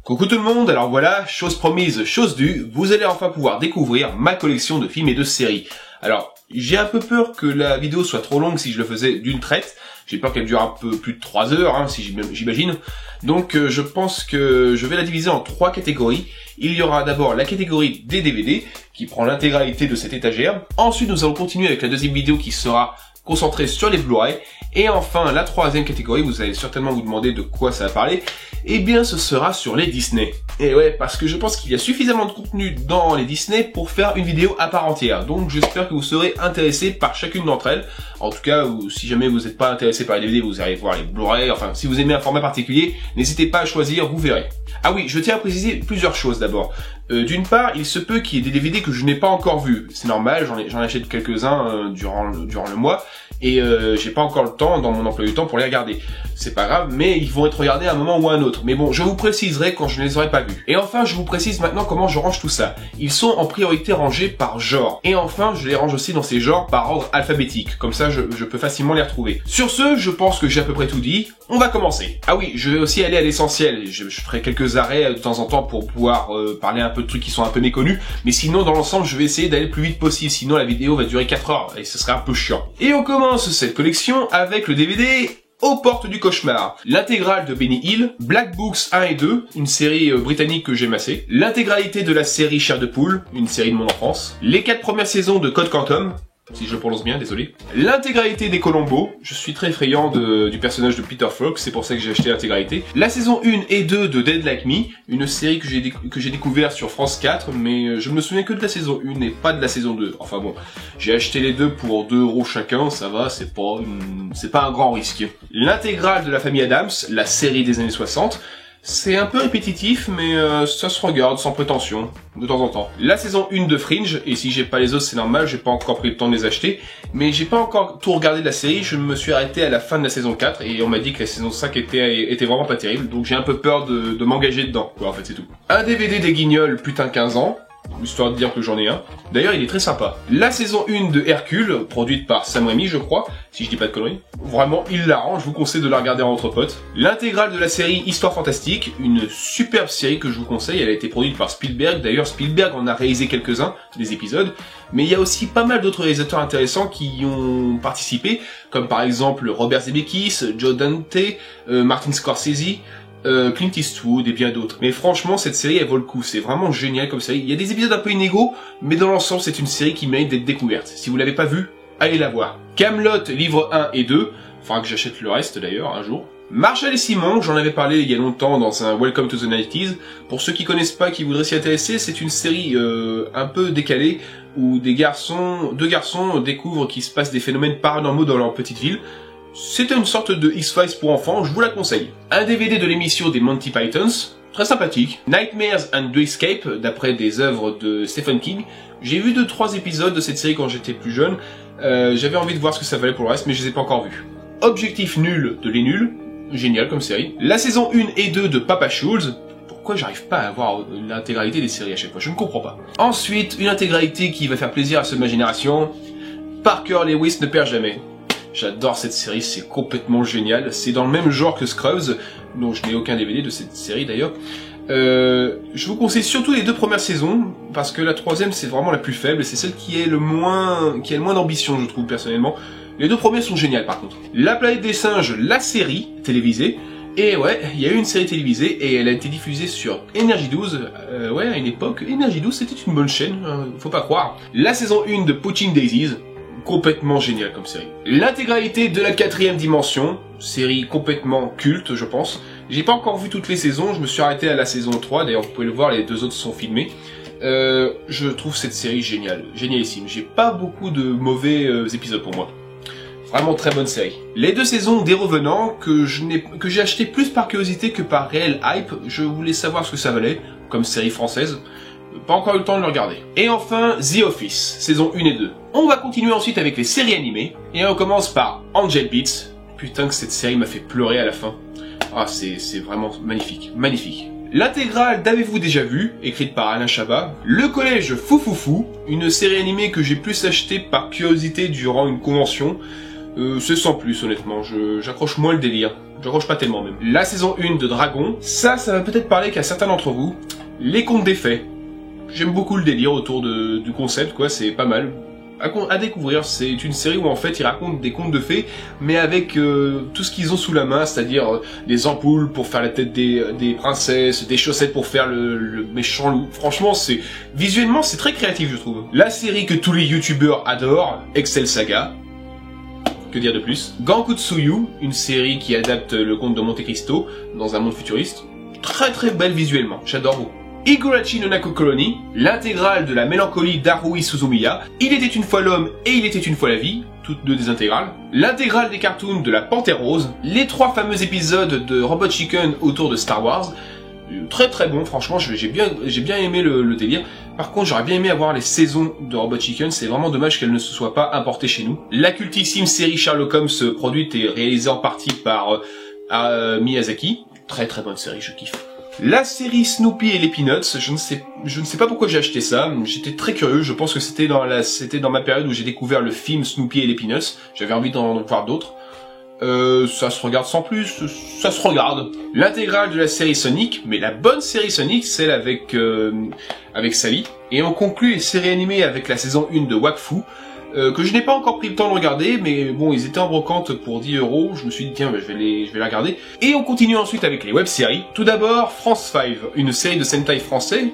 Coucou tout le monde, alors voilà, chose promise, chose due, vous allez enfin pouvoir découvrir ma collection de films et de séries. Alors, j'ai un peu peur que la vidéo soit trop longue si je le faisais d'une traite, j'ai peur qu'elle dure un peu plus de 3 heures, si j'imagine. Donc je pense que je vais la diviser en 3 catégories. Il y aura d'abord la catégorie des DVD, qui prend l'intégralité de cette étagère. Ensuite nous allons continuer avec la deuxième vidéo qui sera concentrée sur les Blu-ray. Et enfin, la troisième catégorie, vous allez certainement vous demander de quoi ça va parler, eh bien ce sera sur les Disney. Et ouais, parce que je pense qu'il y a suffisamment de contenu dans les Disney pour faire une vidéo à part entière. Donc j'espère que vous serez intéressés par chacune d'entre elles. En tout cas, si jamais vous n'êtes pas intéressé par les DVD, vous allez voir les Blu-ray. Enfin, si vous aimez un format particulier, n'hésitez pas à choisir, vous verrez. Ah oui, je tiens à préciser plusieurs choses d'abord. D'une part, il se peut qu'il y ait des DVD que je n'ai pas encore vus. C'est normal, j'en achète quelques-uns durant le mois. Et j'ai pas encore le temps dans mon emploi du temps pour les regarder. C'est pas grave, mais ils vont être regardés à un moment ou à un autre. Mais bon, je vous préciserai quand je ne les aurai pas vus. Et enfin, je vous précise maintenant comment je range tout ça. Ils sont en priorité rangés par genre. Et enfin, je les range aussi dans ces genres par ordre alphabétique. Comme ça, je peux facilement les retrouver. Sur ce, je pense que j'ai à peu près tout dit. On va commencer. Ah oui, je vais aussi aller à l'essentiel. Je ferai quelques arrêts de temps en temps pour pouvoir parler un peu de trucs qui sont un peu méconnus. Mais sinon, dans l'ensemble, je vais essayer d'aller le plus vite possible. Sinon, la vidéo va durer 4 heures et ce serait un peu chiant. Et on commence cette collection avec le DVD Aux portes du cauchemar, l'intégrale de Benny Hill, Black Books 1 et 2, une série britannique que j'aime assez, l'intégralité de la série Chair de poule, une série de mon enfance, les 4 premières saisons de Code Quantum, si je le prononce bien, désolé. L'intégralité des Columbo, je suis très friand du personnage de Peter Falk, c'est pour ça que j'ai acheté l'intégralité. La saison 1 et 2 de Dead Like Me, une série que j'ai découvert sur France 4, mais je me souviens que de la saison 1 et pas de la saison 2. Enfin bon, j'ai acheté les deux pour 2 € chacun, ça va, c'est pas un grand risque. L'intégrale de la famille Adams, la série des années 60, c'est un peu répétitif, mais ça se regarde sans prétention, de temps en temps. La saison 1 de Fringe, et si j'ai pas les autres c'est normal, j'ai pas encore pris le temps de les acheter, mais j'ai pas encore tout regardé de la série, je me suis arrêté à la fin de la saison 4, et on m'a dit que la saison 5 était vraiment pas terrible, donc j'ai un peu peur de m'engager dedans, quoi, en fait c'est tout. Un DVD des Guignols, putain 15 ans, histoire de dire que j'en ai un. D'ailleurs, il est très sympa. La saison 1 de Hercule, produite par Sam Raimi, je crois, si je dis pas de conneries. Vraiment, il la rend, je vous conseille de la regarder entre potes. L'intégrale de la série Histoire Fantastique, une superbe série que je vous conseille, elle a été produite par Spielberg. D'ailleurs, Spielberg en a réalisé quelques-uns, des épisodes. Mais il y a aussi pas mal d'autres réalisateurs intéressants qui y ont participé, comme par exemple Robert Zemeckis, Joe Dante, Martin Scorsese, Clint Eastwood et bien d'autres. Mais franchement, cette série, elle vaut le coup. C'est vraiment génial comme série. Il y a des épisodes un peu inégaux, mais dans l'ensemble, c'est une série qui mérite d'être découverte. Si vous l'avez pas vue, allez la voir. Camelot, livre 1 et 2. Faudra que j'achète le reste d'ailleurs, un jour. Marshall et Simon, j'en avais parlé il y a longtemps dans un Welcome to the 90s. Pour ceux qui connaissent pas, qui voudraient s'y intéresser, c'est une série un peu décalée où deux garçons découvrent qu'il se passe des phénomènes paranormaux dans leur petite ville. C'était une sorte de X-Files pour enfants, je vous la conseille. Un DVD de l'émission des Monty Pythons, très sympathique. Nightmares and the Escape, d'après des œuvres de Stephen King. J'ai vu 2-3 épisodes de cette série quand j'étais plus jeune. J'avais envie de voir ce que ça valait pour le reste, mais je les ai pas encore vus. Objectif nul de Les Nuls, génial comme série. La saison 1 et 2 de Papa Schulz. Pourquoi j'arrive pas à avoir l'intégralité des séries à chaque fois, je ne comprends pas. Ensuite, une intégralité qui va faire plaisir à ceux de ma génération. Parker Lewis ne perd jamais. J'adore cette série, c'est complètement génial. C'est dans le même genre que Scrubs, dont je n'ai aucun DVD de cette série d'ailleurs. Je vous conseille surtout les 2 premières saisons, parce que la troisième c'est vraiment la plus faible, et c'est celle qui a le moins d'ambition, je trouve personnellement. Les 2 premières sont géniales par contre. La planète des singes, la série télévisée. Et ouais, il y a eu une série télévisée, et elle a été diffusée sur Énergie 12. Ouais, à une époque, Énergie 12 c'était une bonne chaîne, faut pas croire. La saison 1 de Pushing Daisies. Complètement génial comme série. L'intégralité de la 4ème dimension, série complètement culte je pense. J'ai pas encore vu toutes les saisons, je me suis arrêté à la saison 3, d'ailleurs vous pouvez le voir, les 2 autres sont filmés. Je trouve cette série géniale, génialissime. J'ai pas beaucoup de mauvais épisodes pour moi. Vraiment très bonne série. Les 2 saisons des Revenants, que j'ai acheté plus par curiosité que par réel hype, je voulais savoir ce que ça valait, comme série française. Pas encore eu le temps de le regarder. Et enfin, The Office, saison 1 et 2. On va continuer ensuite avec les séries animées, et on commence par Angel Beats. Putain que cette série m'a fait pleurer à la fin. Ah, c'est vraiment magnifique, magnifique. L'intégrale d'Avez-vous déjà vu, écrite par Alain Chabat. Le collège Foufoufou, une série animée que j'ai plus achetée par curiosité durant une convention. C'est sans plus, honnêtement, j'accroche moins le délire. J'accroche pas tellement même. La saison 1 de Dragon, ça va peut-être parler qu'à certains d'entre vous. Les contes des fées. J'aime beaucoup le délire autour du concept, quoi, c'est pas mal. À découvrir, c'est une série où en fait ils racontent des contes de fées, mais avec tout ce qu'ils ont sous la main, c'est-à-dire des ampoules pour faire la tête des princesses, des chaussettes pour faire le méchant loup. Franchement, visuellement c'est très créatif, je trouve. La série que tous les youtubeurs adorent, Excel Saga. Que dire de plus? Gankutsuyu, une série qui adapte le conte de Monte Cristo dans un monde futuriste. Très très belle visuellement, j'adore beaucoup. Higurashi no Naku Colony, l'intégrale de la mélancolie d'Haruhi Suzumiya, Il était une fois l'homme et Il était une fois la vie, toutes deux des intégrales, l'intégrale des cartoons de la Panthère Rose, les 3 fameux épisodes de Robot Chicken autour de Star Wars, très très bon, franchement, j'ai bien aimé le délire. Par contre, j'aurais bien aimé avoir les saisons de Robot Chicken, c'est vraiment dommage qu'elles ne se soient pas importées chez nous. La cultissime série Sherlock Holmes, produite et réalisée en partie par Miyazaki, très très bonne série, je kiffe. La série Snoopy et les Peanuts, je ne sais pas pourquoi j'ai acheté ça, j'étais très curieux, je pense que c'était dans ma période où j'ai découvert le film Snoopy et les Peanuts, j'avais envie d'en voir d'autres. Ça se regarde sans plus, ça se regarde. L'intégrale de la série Sonic, mais la bonne série Sonic, celle avec Sally. Et on conclut les séries animées avec la saison 1 de Wakfu, que je n'ai pas encore pris le temps de regarder, mais bon, ils étaient en brocante pour 10 €, je me suis dit tiens, je vais les regarder. Et on continue ensuite avec les web-séries. Tout d'abord, France 5, une série de Sentai français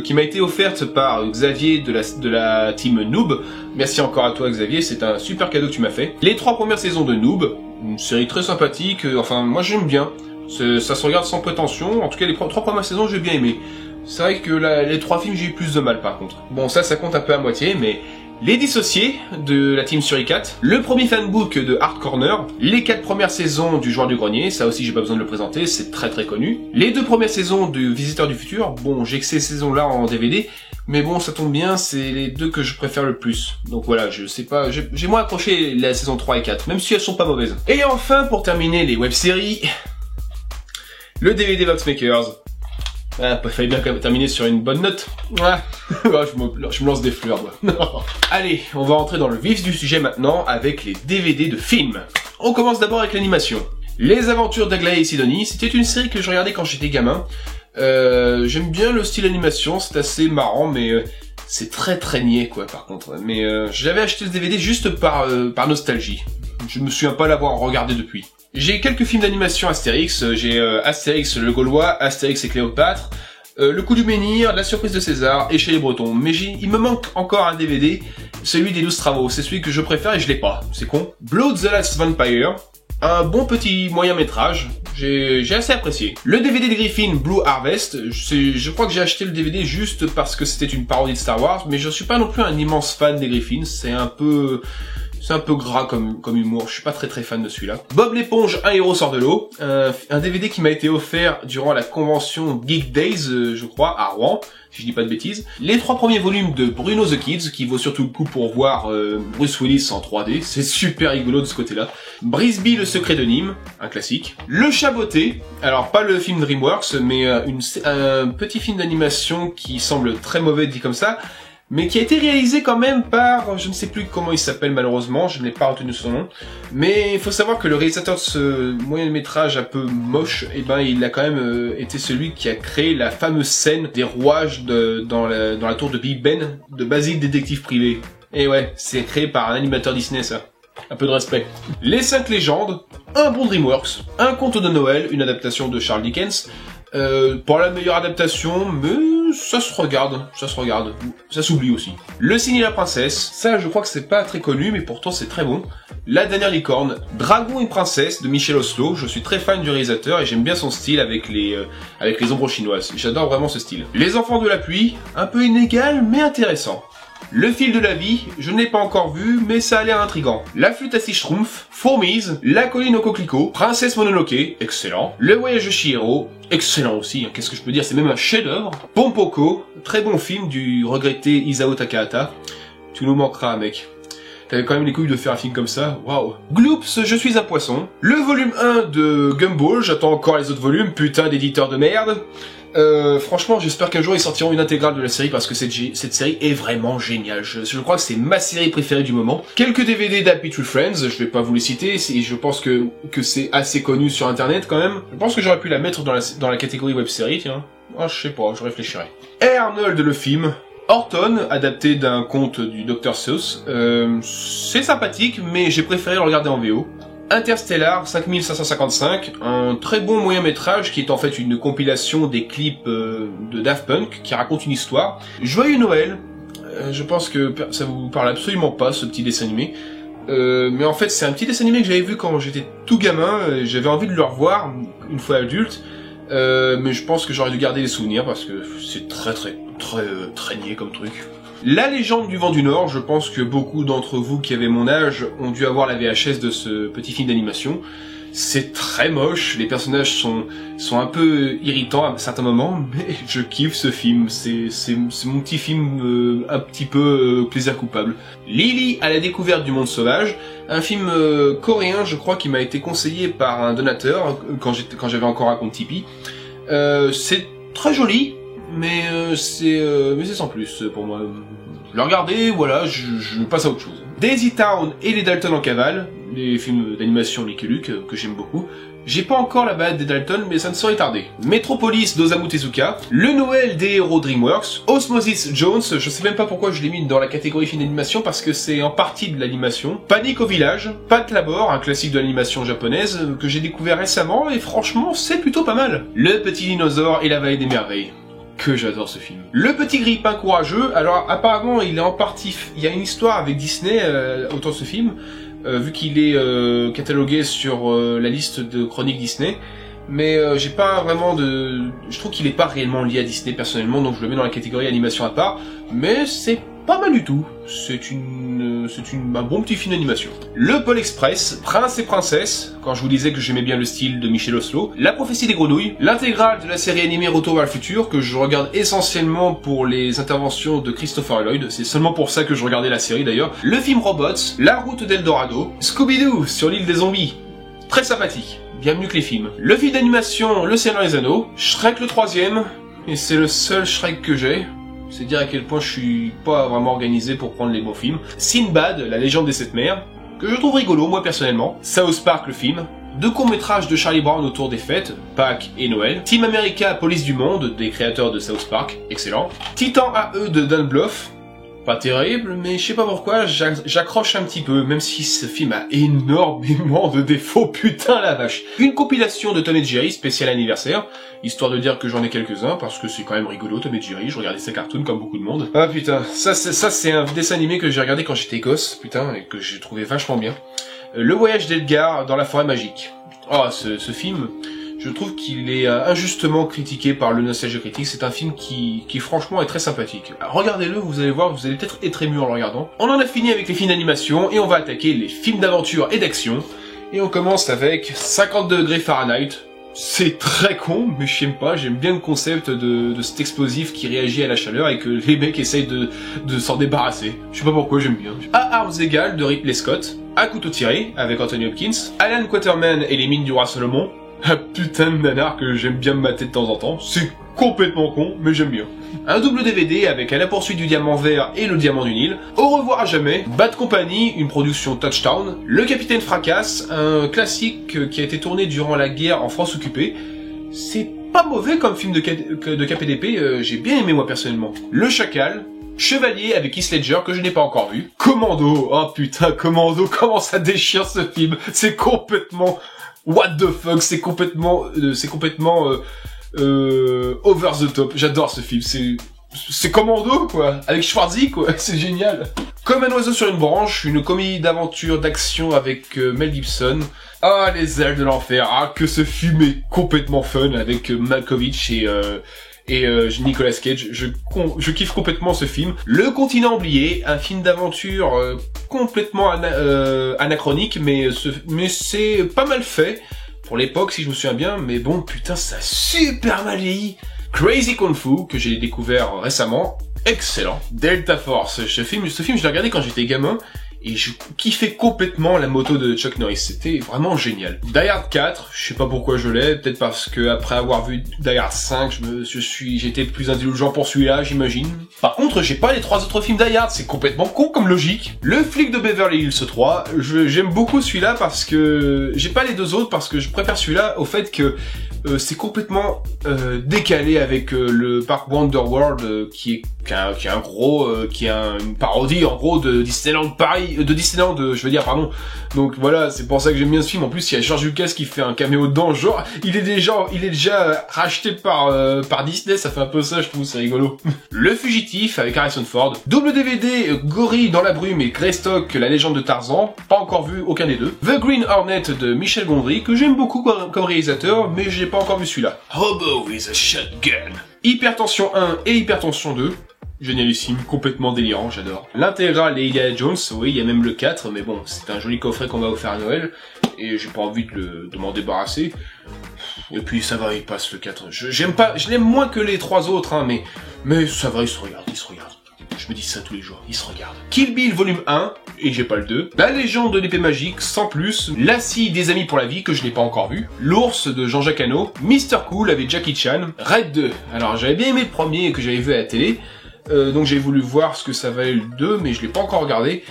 qui m'a été offerte par Xavier de la team Noob. Merci encore à toi Xavier, c'est un super cadeau que tu m'as fait. Les 3 premières saisons de Noob, une série très sympathique, enfin moi j'aime bien. Ça se regarde sans prétention, en tout cas les 3 premières saisons j'ai bien aimé. C'est vrai que les 3 films j'ai eu plus de mal par contre. Bon ça compte un peu à moitié, mais... Les Dissociés de la team Suricat, le premier fanbook de Hard Corner, les 4 premières saisons du Joueur du Grenier, ça aussi j'ai pas besoin de le présenter, c'est très très connu. Les 2 premières saisons du Visiteur du Futur, bon j'ai que ces saisons-là en DVD, mais bon ça tombe bien, c'est les 2 que je préfère le plus. Donc voilà, je sais pas, j'ai moins accroché la saison 3 et 4, même si elles sont pas mauvaises. Et enfin, pour terminer les web-séries, le DVD Voxmakers. Ah, fallait bien quand même terminer sur une bonne note. Ah, je me lance des fleurs, moi. Allez, on va entrer dans le vif du sujet maintenant avec les DVD de films. On commence d'abord avec l'animation. Les Aventures d'Aglaé et Sidonie, c'était une série que je regardais quand j'étais gamin. J'aime bien le style animation, c'est assez marrant, mais c'est très très niais, quoi, par contre. Mais j'avais acheté ce DVD juste par nostalgie. Je me souviens pas l'avoir regardé depuis. J'ai quelques films d'animation Astérix, j'ai Astérix le Gaulois, Astérix et Cléopâtre, Le Coup du Menhir, La Surprise de César et Chez les Bretons. Mais il me manque encore un DVD, celui des 12 travaux, c'est celui que je préfère et je l'ai pas, c'est con. Blood the Last Vampire, un bon petit moyen métrage, j'ai assez apprécié. Le DVD des Griffins, Blue Harvest, je crois que j'ai acheté le DVD juste parce que c'était une parodie de Star Wars, mais je suis pas non plus un immense fan des Griffins, c'est un peu gras comme humour, je suis pas très fan de celui-là. Bob l'éponge, un héros sort de l'eau, un DVD qui m'a été offert durant la convention Geek Days, je crois, à Rouen, si je dis pas de bêtises. Les 3 premiers volumes de Bruno the Kids, qui vaut surtout le coup pour voir Bruce Willis en 3D, c'est super rigolo de ce côté-là. Brisby, le secret de Nîmes, un classique. Le Chat Botté, alors pas le film DreamWorks, mais un petit film d'animation qui semble très mauvais dit comme ça, mais qui a été réalisé quand même par, je ne sais plus comment il s'appelle malheureusement, je n'ai pas retenu son nom, mais il faut savoir que le réalisateur de ce moyen métrage un peu moche, eh ben il a quand même été celui qui a créé la fameuse scène des rouages dans la tour de Big Ben, de Basile détective privé. Et ouais, c'est créé par un animateur Disney ça. Un peu de respect. Les 5 légendes, un bon DreamWorks, un conte de Noël, une adaptation de Charles Dickens, pour la meilleure adaptation, mais ça se regarde, ça s'oublie aussi. Le Cygne et la Princesse, ça je crois que c'est pas très connu, mais pourtant c'est très bon. La Dernière Licorne, Dragon et Princesse de Michel Oslo, je suis très fan du réalisateur et j'aime bien son style avec les ombres chinoises, j'adore vraiment ce style. Les Enfants de la Pluie, un peu inégal mais intéressant. Le Fil de la Vie, je ne l'ai pas encore vu, mais ça a l'air intriguant. La Flûte à 6 Schtroumpfs, Fourmise, La Colline aux Coquelicots, Princesse Mononoke, excellent. Le Voyage de Chihiro, excellent aussi, hein, qu'est-ce que je peux dire, c'est même un chef-d'œuvre. Pompoko, très bon film du regretté Isao Takahata. Tu nous manqueras, mec. T'avais quand même les couilles de faire un film comme ça, waouh. Gloops, Je suis un poisson. Le volume 1 de Gumball, j'attends encore les autres volumes, putain d'éditeur de merde. Franchement, j'espère qu'un jour ils sortiront une intégrale de la série parce que cette série est vraiment géniale. Je crois que c'est ma série préférée du moment. Quelques DVD d'Happy Tree Friends, je vais pas vous les citer, je pense que c'est assez connu sur internet quand même. Je pense que j'aurais pu la mettre dans la catégorie web série, tiens. Ah, je sais pas, je réfléchirai. Hey Arnold, le film. Horton, adapté d'un conte du Dr Seuss. C'est sympathique, mais j'ai préféré le regarder en VO. Interstellar 5555, un très bon moyen-métrage qui est en fait une compilation des clips de Daft Punk qui raconte une histoire. Joyeux Noël, je pense que ça vous parle absolument pas ce petit dessin animé. Mais en fait c'est un petit dessin animé que j'avais vu quand j'étais tout gamin, j'avais envie de le revoir une fois adulte, mais je pense que j'aurais dû garder les souvenirs parce que c'est très niais comme truc. La légende du vent du Nord, je pense que beaucoup d'entre vous qui avaient mon âge ont dû avoir la VHS de ce petit film d'animation. C'est très moche, les personnages sont un peu irritants à certains moments, mais je kiffe ce film, c'est mon petit film un petit peu plaisir coupable. Lily à la découverte du monde sauvage, un film coréen je crois qui m'a été conseillé par un donateur quand j'avais encore un compte Tipeee. C'est très joli, mais c'est sans plus pour moi. Je l'ai regardé, voilà, je passe à autre chose. Daisy Town et les Dalton en cavale, les films d'animation Lucky Luke que j'aime beaucoup. J'ai pas encore la balade des Dalton, mais ça ne saurait tarder. Metropolis d'Osamu Tezuka, Le Noël des héros DreamWorks, Osmosis Jones, je sais même pas pourquoi je l'ai mis dans la catégorie film d'animation parce que c'est en partie de l'animation. Panique au village, Pat Labor, un classique de l'animation japonaise que j'ai découvert récemment et franchement c'est plutôt pas mal. Le petit dinosaure et la vallée des merveilles. Que j'adore ce film. Le petit grippin courageux, alors apparemment il est en partie... Il y a une histoire avec Disney autour de ce film, vu qu'il est catalogué sur la liste de chroniques Disney, mais j'ai pas vraiment de... Je trouve qu'il est pas réellement lié à Disney personnellement, donc je le mets dans la catégorie animation à part, mais c'est pas mal du tout. C'est un bon petit film d'animation. Le Pôle Express, Prince et Princesse, quand je vous disais que j'aimais bien le style de Michel Oslo, La Prophétie des Grenouilles, l'intégrale de la série animée Retour vers le futur, que je regarde essentiellement pour les interventions de Christopher Lloyd, c'est seulement pour ça que je regardais la série d'ailleurs, le film Robots, La Route d'Eldorado, Scooby-Doo sur l'île des zombies, très sympathique, bien mieux que les films. Le film d'animation Le Seigneur des Anneaux, Shrek le 3e, et c'est le seul Shrek que j'ai. C'est dire à quel point je suis pas vraiment organisé pour prendre les bons films. Sinbad, la légende des 7 mers, que je trouve rigolo moi personnellement. South Park le film. 2 courts-métrages de Charlie Brown autour des fêtes, Pâques et Noël. Team America, Police du Monde, des créateurs de South Park, excellent. Titan AE de Dan Bluth, pas terrible, mais je sais pas pourquoi, j'accroche un petit peu, même si ce film a énormément de défauts, putain la vache. Une compilation de Tom et Jerry, spécial anniversaire, histoire de dire que j'en ai quelques-uns, parce que c'est quand même rigolo, Tom et Jerry, je regardais ces cartoons comme beaucoup de monde. Ah putain, ça c'est un dessin animé que j'ai regardé quand j'étais gosse, putain, et que j'ai trouvé vachement bien. Le voyage d'Edgar dans la forêt magique. Oh, ce film... Je trouve qu'il est injustement critiqué par le Nostalgie Critique. C'est un film qui franchement est très sympathique. Regardez-le, vous allez voir, vous allez peut-être être ému en le regardant. On en a fini avec les films d'animation et on va attaquer les films d'aventure et d'action. Et on commence avec 50 degrés Fahrenheit. C'est très con, mais je sais pas, j'aime bien le concept de cet explosif qui réagit à la chaleur et que les mecs essayent de s'en débarrasser. Je sais pas pourquoi, j'aime bien. À armes égales de Ripley Scott. À couteau tiré avec Anthony Hopkins. Alan Quatermain et les mines du roi Salomon. Un putain de nanar que j'aime bien me mater de temps en temps. C'est complètement con, mais j'aime bien. Un double DVD avec À la poursuite du diamant vert et Le diamant du Nil. Au revoir à jamais. Bad Company, une production Touchdown. Le Capitaine Fracasse, un classique qui a été tourné durant la guerre en France occupée. C'est pas mauvais comme film de KPDP, j'ai bien aimé moi personnellement. Le Chacal. Chevalier avec Heath Ledger que je n'ai pas encore vu. Commando, oh putain, Commando, comment ça déchire ce film. C'est complètement... What the fuck, c'est complètement over the top. J'adore ce film, c'est Commando quoi, avec Schwarzy quoi, c'est génial. Comme un oiseau sur une branche, une comédie d'aventure d'action avec Mel Gibson. Ah les ailes de l'enfer, ah que ce film est complètement fun avec Malkovich et Nicolas Cage, je kiffe complètement ce film. Le Continent oublié, un film d'aventure complètement anachronique, mais c'est pas mal fait pour l'époque si je me souviens bien, mais bon putain ça a super mal vieilli. Crazy Kung Fu, que j'ai découvert récemment, excellent. Delta Force, ce film je l'ai regardé quand j'étais gamin, Et je kiffais complètement la moto de Chuck Norris, c'était vraiment génial. Die Hard 4, je sais pas pourquoi je l'ai, peut-être parce que après avoir vu Die Hard 5, j'étais plus indulgent pour celui-là, j'imagine. Par contre, j'ai pas les 3 autres films Die Hard, c'est complètement con comme logique. Le flic de Beverly Hills 3, j'aime beaucoup celui-là parce que j'ai pas les 2 autres parce que je préfère celui-là au fait que c'est complètement décalé avec le parc Wonderworld qui est une parodie en gros de Disneyland Paris, de Disneyland, je veux dire, pardon. Donc voilà, c'est pour ça que j'aime bien ce film. En plus, il y a George Lucas qui fait un caméo dedans, genre, il est déjà racheté par Disney, ça fait un peu ça, je trouve, c'est rigolo. Le Fugitif avec Harrison Ford, double DVD, Gorille dans la brume et Greystock, la légende de Tarzan, pas encore vu aucun des deux. The Green Hornet de Michel Gondry, que j'aime beaucoup comme réalisateur, mais j'ai pas encore vu celui-là. Hobo with a Shotgun. Hypertension 1 et Hypertension 2. Génialissime, complètement délirant, j'adore. L'intégrale et Indiana Jones, oui, il y a même le 4, mais bon, c'est un joli coffret qu'on m'a offert à Noël, et j'ai pas envie de m'en débarrasser. Et puis ça va, il passe le 4. Je l'aime moins que les 3 autres, hein, mais ça va, il se regarde. Je me dis ça tous les jours, il se regarde. Kill Bill volume 1, et j'ai pas le 2. La légende de l'épée magique, sans plus. La scie des amis pour la vie, que je n'ai pas encore vu. L'ours de Jean-Jacques Hano. Mr. Cool avec Jackie Chan. Raid 2. Alors j'avais bien aimé le premier que j'avais vu à la télé. Donc j'ai voulu voir ce que ça valait le 2, mais je l'ai pas encore regardé.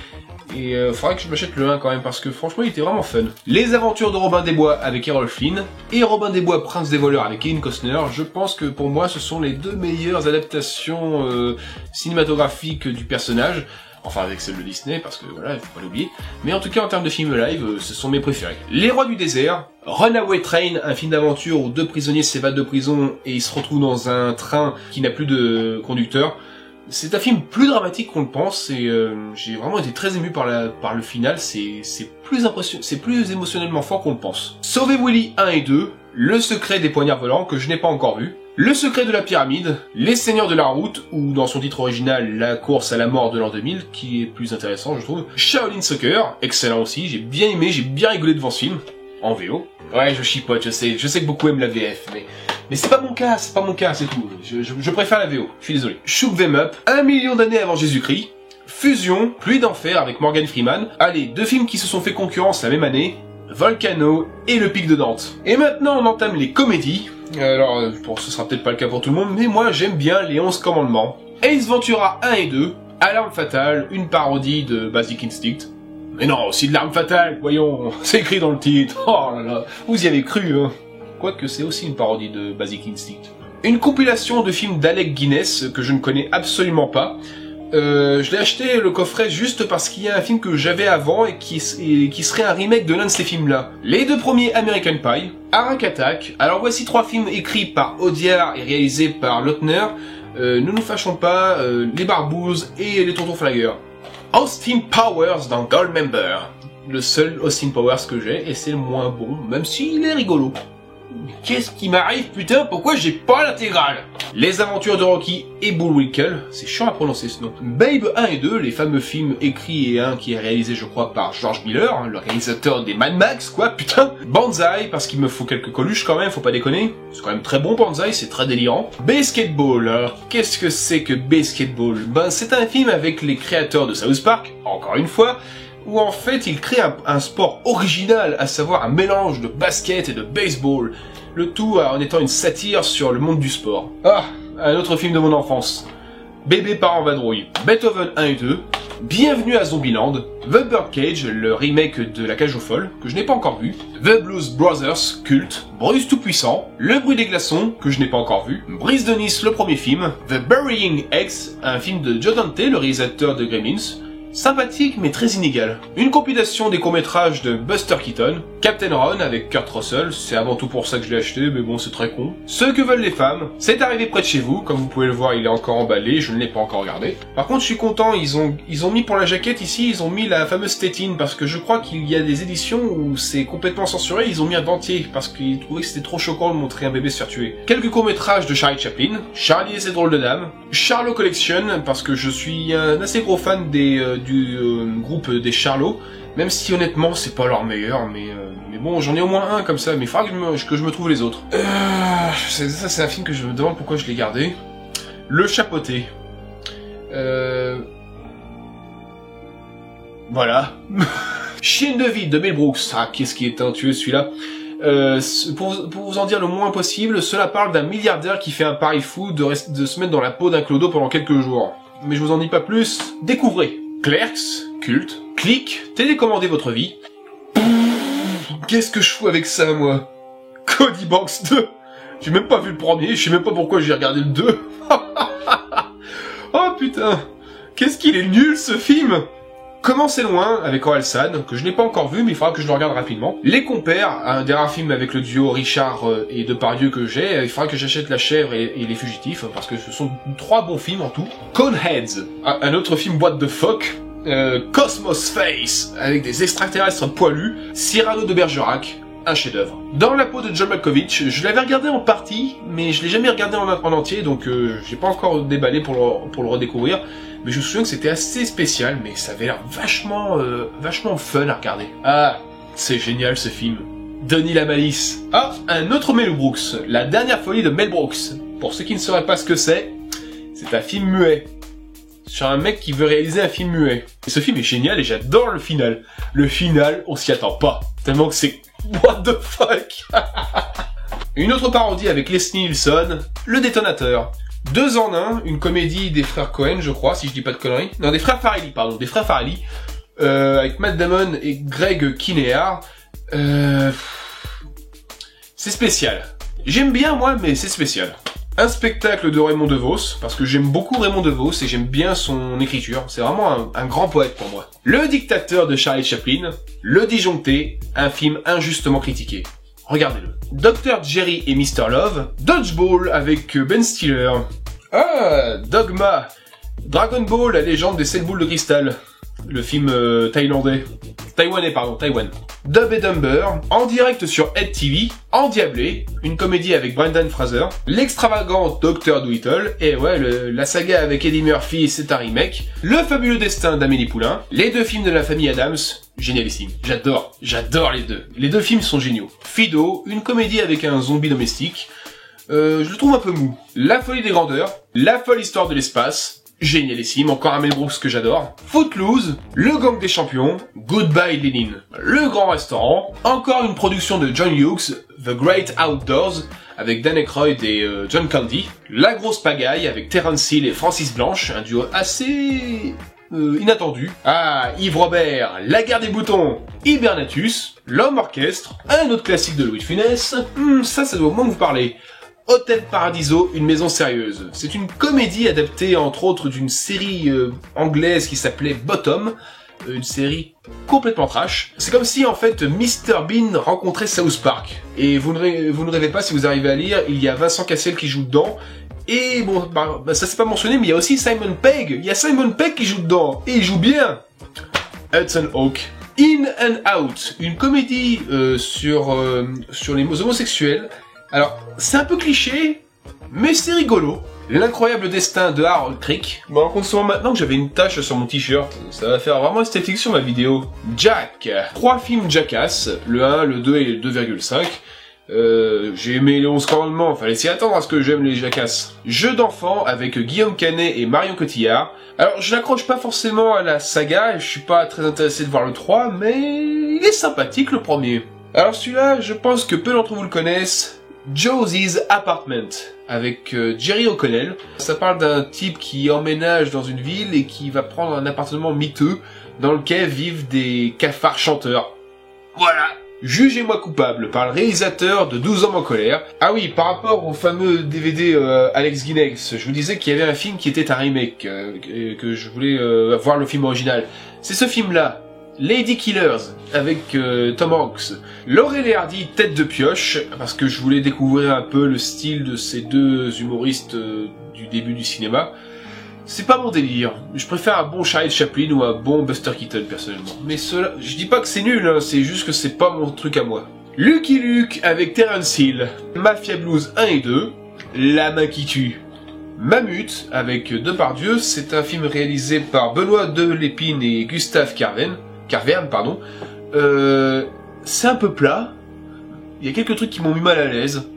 Et faudrait que je m'achète le 1 quand même, parce que franchement il était vraiment fun. Les aventures de Robin des Bois avec Errol Flynn, et Robin des Bois, Prince des voleurs avec Kevin Costner. Je pense que pour moi ce sont les 2 meilleures adaptations cinématographiques du personnage. Enfin avec celle de Disney, parce que voilà, il faut pas l'oublier. Mais en tout cas en termes de film live, ce sont mes préférés. Les Rois du désert, Runaway Train, un film d'aventure où 2 prisonniers s'évadent de prison et ils se retrouvent dans un train qui n'a plus de conducteur. C'est un film plus dramatique qu'on le pense et j'ai vraiment été très ému par le final, c'est plus émotionnellement fort qu'on le pense. Sauver Willy 1 et 2, Le secret des poignards volants que je n'ai pas encore vu, Le secret de la pyramide, Les Seigneurs de la route, ou dans son titre original, La course à la mort de l'an 2000, qui est plus intéressant je trouve, Shaolin Soccer, excellent aussi, j'ai bien aimé, j'ai bien rigolé devant ce film, en VO. Ouais, je chipote, je sais que beaucoup aiment la VF, mais c'est pas mon cas, c'est tout. Je préfère la VO, je suis désolé. Shoot 'em Up, 1 million d'années avant Jésus-Christ, Fusion, Pluie d'enfer avec Morgan Freeman. Allez, 2 films qui se sont fait concurrence la même année, Volcano et Le Pic de Dante. Et maintenant on entame les comédies. Alors, bon, ce sera peut-être pas le cas pour tout le monde, mais moi j'aime bien les 11 commandements. Ace Ventura 1 et 2, Alarme fatale, une parodie de Basic Instinct. Mais non, c'est de l'arme fatale, voyons, c'est écrit dans le titre. Oh là là, vous y avez cru, hein. Quoique c'est aussi une parodie de Basic Instinct. Une compilation de films d'Alec Guinness que je ne connais absolument pas. Je l'ai acheté le coffret juste parce qu'il y a un film que j'avais avant et qui serait un remake de l'un de ces films-là. Les 2 premiers American Pie, Arak Attack. Alors voici 3 films écrits par Audiard et réalisés par Lautner. Ne nous fâchons pas, Les Barbouzes et Les Tontons Flingueurs. Austin Powers dans Goldmember. Le seul Austin Powers que j'ai, et c'est le moins bon, même s'il est rigolo. Qu'est-ce qui m'arrive, putain? Pourquoi j'ai pas l'intégrale? Les aventures de Rocky et Bullwinkle, c'est chiant à prononcer ce nom. Babe 1 et 2, les fameux films écrits et un qui est réalisé, je crois, par George Miller, hein, le réalisateur des Mad Max, quoi, putain. Banzai, parce qu'il me faut quelques coluches quand même, faut pas déconner. C'est quand même très bon, Banzai, c'est très délirant. Basketball, alors, qu'est-ce que c'est que Basketball? Ben, c'est un film avec les créateurs de South Park, encore une fois, où en fait il crée un sport original, à savoir un mélange de basket et de baseball, le tout en étant une satire sur le monde du sport. Ah, un autre film de mon enfance. Bébé parent vadrouille. Beethoven 1 et 2, Bienvenue à Zombieland, The Birdcage, le remake de La Cage aux Folles, que je n'ai pas encore vu, The Blues Brothers, culte, Bruce Tout-Puissant, Le Bruit des Glaçons, que je n'ai pas encore vu, Brise de Nice, le premier film, The Burying X, un film de Joe Dante, le réalisateur de Gremlins, sympathique mais très inégal. Une compilation des courts-métrages de Buster Keaton, Captain Ron avec Kurt Russell, c'est avant tout pour ça que je l'ai acheté, mais bon c'est très con. Ce que veulent les femmes, c'est arrivé près de chez vous, comme vous pouvez le voir il est encore emballé, je ne l'ai pas encore regardé. Par contre je suis content, ils ont mis pour la jaquette ici, ils ont mis la fameuse tétine, parce que je crois qu'il y a des éditions où c'est complètement censuré, ils ont mis un dentier, parce qu'ils trouvaient que c'était trop choquant de montrer un bébé se faire tuer. Quelques courts-métrages de Charlie Chaplin, Charlie et ses drôles de dames, Charlot Collection, parce que je suis un assez gros fan du groupe des Charlots, même si honnêtement c'est pas leur meilleur, mais bon j'en ai au moins un comme ça, mais il faudra que je me trouve les autres. Ça c'est un film que je me demande pourquoi je l'ai gardé. Le Chapeauté. Voilà. Chienne de vie de Mel Brooks. Ah, qu'est-ce qui est talentueux celui-là. Pour vous en dire le moins possible, cela parle d'un milliardaire qui fait un pari fou de se mettre dans la peau d'un clodo pendant quelques jours. Mais je vous en dis pas plus, découvrez. Clerks, culte, Click, télécommandez votre vie. Qu'est-ce que je fous avec ça, moi? Cody Banks 2. J'ai même pas vu le premier, je sais même pas pourquoi j'ai regardé le 2. Oh putain, qu'est-ce qu'il est nul ce film. Commencez loin avec Orelsan, que je n'ai pas encore vu, mais il faudra que je le regarde rapidement. Les Compères, un des rares films avec le duo Richard et Depardieu que j'ai. Il faudra que j'achète La Chèvre et Les Fugitifs, parce que ce sont 3 bons films en tout. Coneheads, un autre film what the fuck. Cosmos Face, avec des extraterrestres poilus. Cyrano de Bergerac, un chef-d'œuvre. Dans la peau de John Malkovich, je l'avais regardé en partie, mais je l'ai jamais regardé en entier, donc j'ai pas encore déballé pour le redécouvrir. Mais je me souviens que c'était assez spécial, mais ça avait l'air vachement fun à regarder. Ah, c'est génial ce film. Denis la Malice. Ah, un autre Mel Brooks, La dernière folie de Mel Brooks. Pour ceux qui ne sauraient pas ce que c'est un film muet. Sur un mec qui veut réaliser un film muet. Et ce film est génial et j'adore le final. Le final, on s'y attend pas. Tellement que c'est... What the fuck. Une autre parodie avec Leslie Nielsen, Le Détonateur. 2 en 1, une comédie des frères Cohen, je crois, si je dis pas de conneries. Non, des frères Farrelly, pardon, des frères Farrelly. Avec Matt Damon et Greg Kinnear. C'est spécial. J'aime bien, moi, mais c'est spécial. Un spectacle de Raymond DeVos, parce que j'aime beaucoup Raymond DeVos et j'aime bien son écriture. C'est vraiment un grand poète pour moi. Le Dictateur de Charlie Chaplin. Le Disjoncté, un film injustement critiqué. Regardez-le. Dr. Jerry et Mr. Love. Dodgeball avec Ben Stiller. Ah, Dogma. Dragon Ball, la légende des 7 boules de cristal. Le film thaïlandais. Taïwan. Dub et Dumber, en direct sur Ed TV, Endiablé, une comédie avec Brendan Fraser, l'extravagant Dr. Dolittle, et ouais, la saga avec Eddie Murphy, c'est un remake, Le fabuleux destin d'Amélie Poulain, les 2 films de la famille Addams, génialissime. J'adore les deux. Les 2 films sont géniaux. Fido, une comédie avec un zombie domestique, je le trouve un peu mou. La folie des grandeurs, La folle histoire de l'espace, génialissime, encore un Mel Brooks que j'adore. Footloose, Le gang des champions, Goodbye Lenin, Le grand restaurant, encore une production de John Hughes, The Great Outdoors, avec Dan Aykroyd et John Candy. La grosse pagaille avec Terence Hill et Francis Blanche, un duo assez... inattendu. Ah, Yves Robert, La guerre des boutons, Hibernatus, L'homme orchestre, un autre classique de Louis de Funès. Ça doit au moins vous parler. Hôtel Paradiso, une maison sérieuse. C'est une comédie adaptée entre autres d'une série anglaise qui s'appelait Bottom, une série complètement trash. C'est comme si en fait Mr Bean rencontrait South Park. Et vous ne rêvez pas si vous arrivez à lire, il y a Vincent Cassel qui joue dedans. Et bon, ça c'est pas mentionné, mais il y a aussi Simon Pegg. Il y a Simon Pegg qui joue dedans. Et il joue bien. Hudson Hawk. In and Out, une comédie sur les homosexuels. Alors, c'est un peu cliché, mais c'est rigolo. L'incroyable destin de Harold Crick. Je me rends compte souvent maintenant que j'avais une tache sur mon t-shirt. Ça va faire vraiment esthétique sur ma vidéo. Jack. 3 films Jackass, le 1, le 2 et le 2,5. J'ai aimé les 11 commandements, fallait s'y attendre à ce que j'aime les Jackass. Jeu d'enfant avec Guillaume Canet et Marion Cotillard. Alors, je n'accroche pas forcément à la saga, je suis pas très intéressé de voir le 3, mais il est sympathique le premier. Alors celui-là, je pense que peu d'entre vous le connaissent. Josie's Apartment, avec Jerry O'Connell. Ça parle d'un type qui emménage dans une ville et qui va prendre un appartement miteux dans lequel vivent des cafards chanteurs. Voilà. Jugez-moi coupable par le réalisateur de 12 hommes en colère. Ah oui, par rapport au fameux DVD Alex Guinness, je vous disais qu'il y avait un film qui était un remake, que je voulais voir le film original. C'est ce film-là. Lady Killers, avec Tom Hanks. Laurel et Hardy, tête de pioche, parce que je voulais découvrir un peu le style de ces 2 humoristes du début du cinéma. C'est pas mon délire. Je préfère un bon Charlie Chaplin ou un bon Buster Keaton, personnellement. Mais cela, je dis pas que c'est nul, hein, c'est juste que c'est pas mon truc à moi. Lucky Luke, avec Terence Hill. Mafia Blues 1 et 2. La main qui tue. Mammut, avec Depardieu, c'est un film réalisé par Benoît Delépine et Gustave Carverne, pardon. C'est un peu plat. Il y a quelques trucs qui m'ont mis mal à l'aise.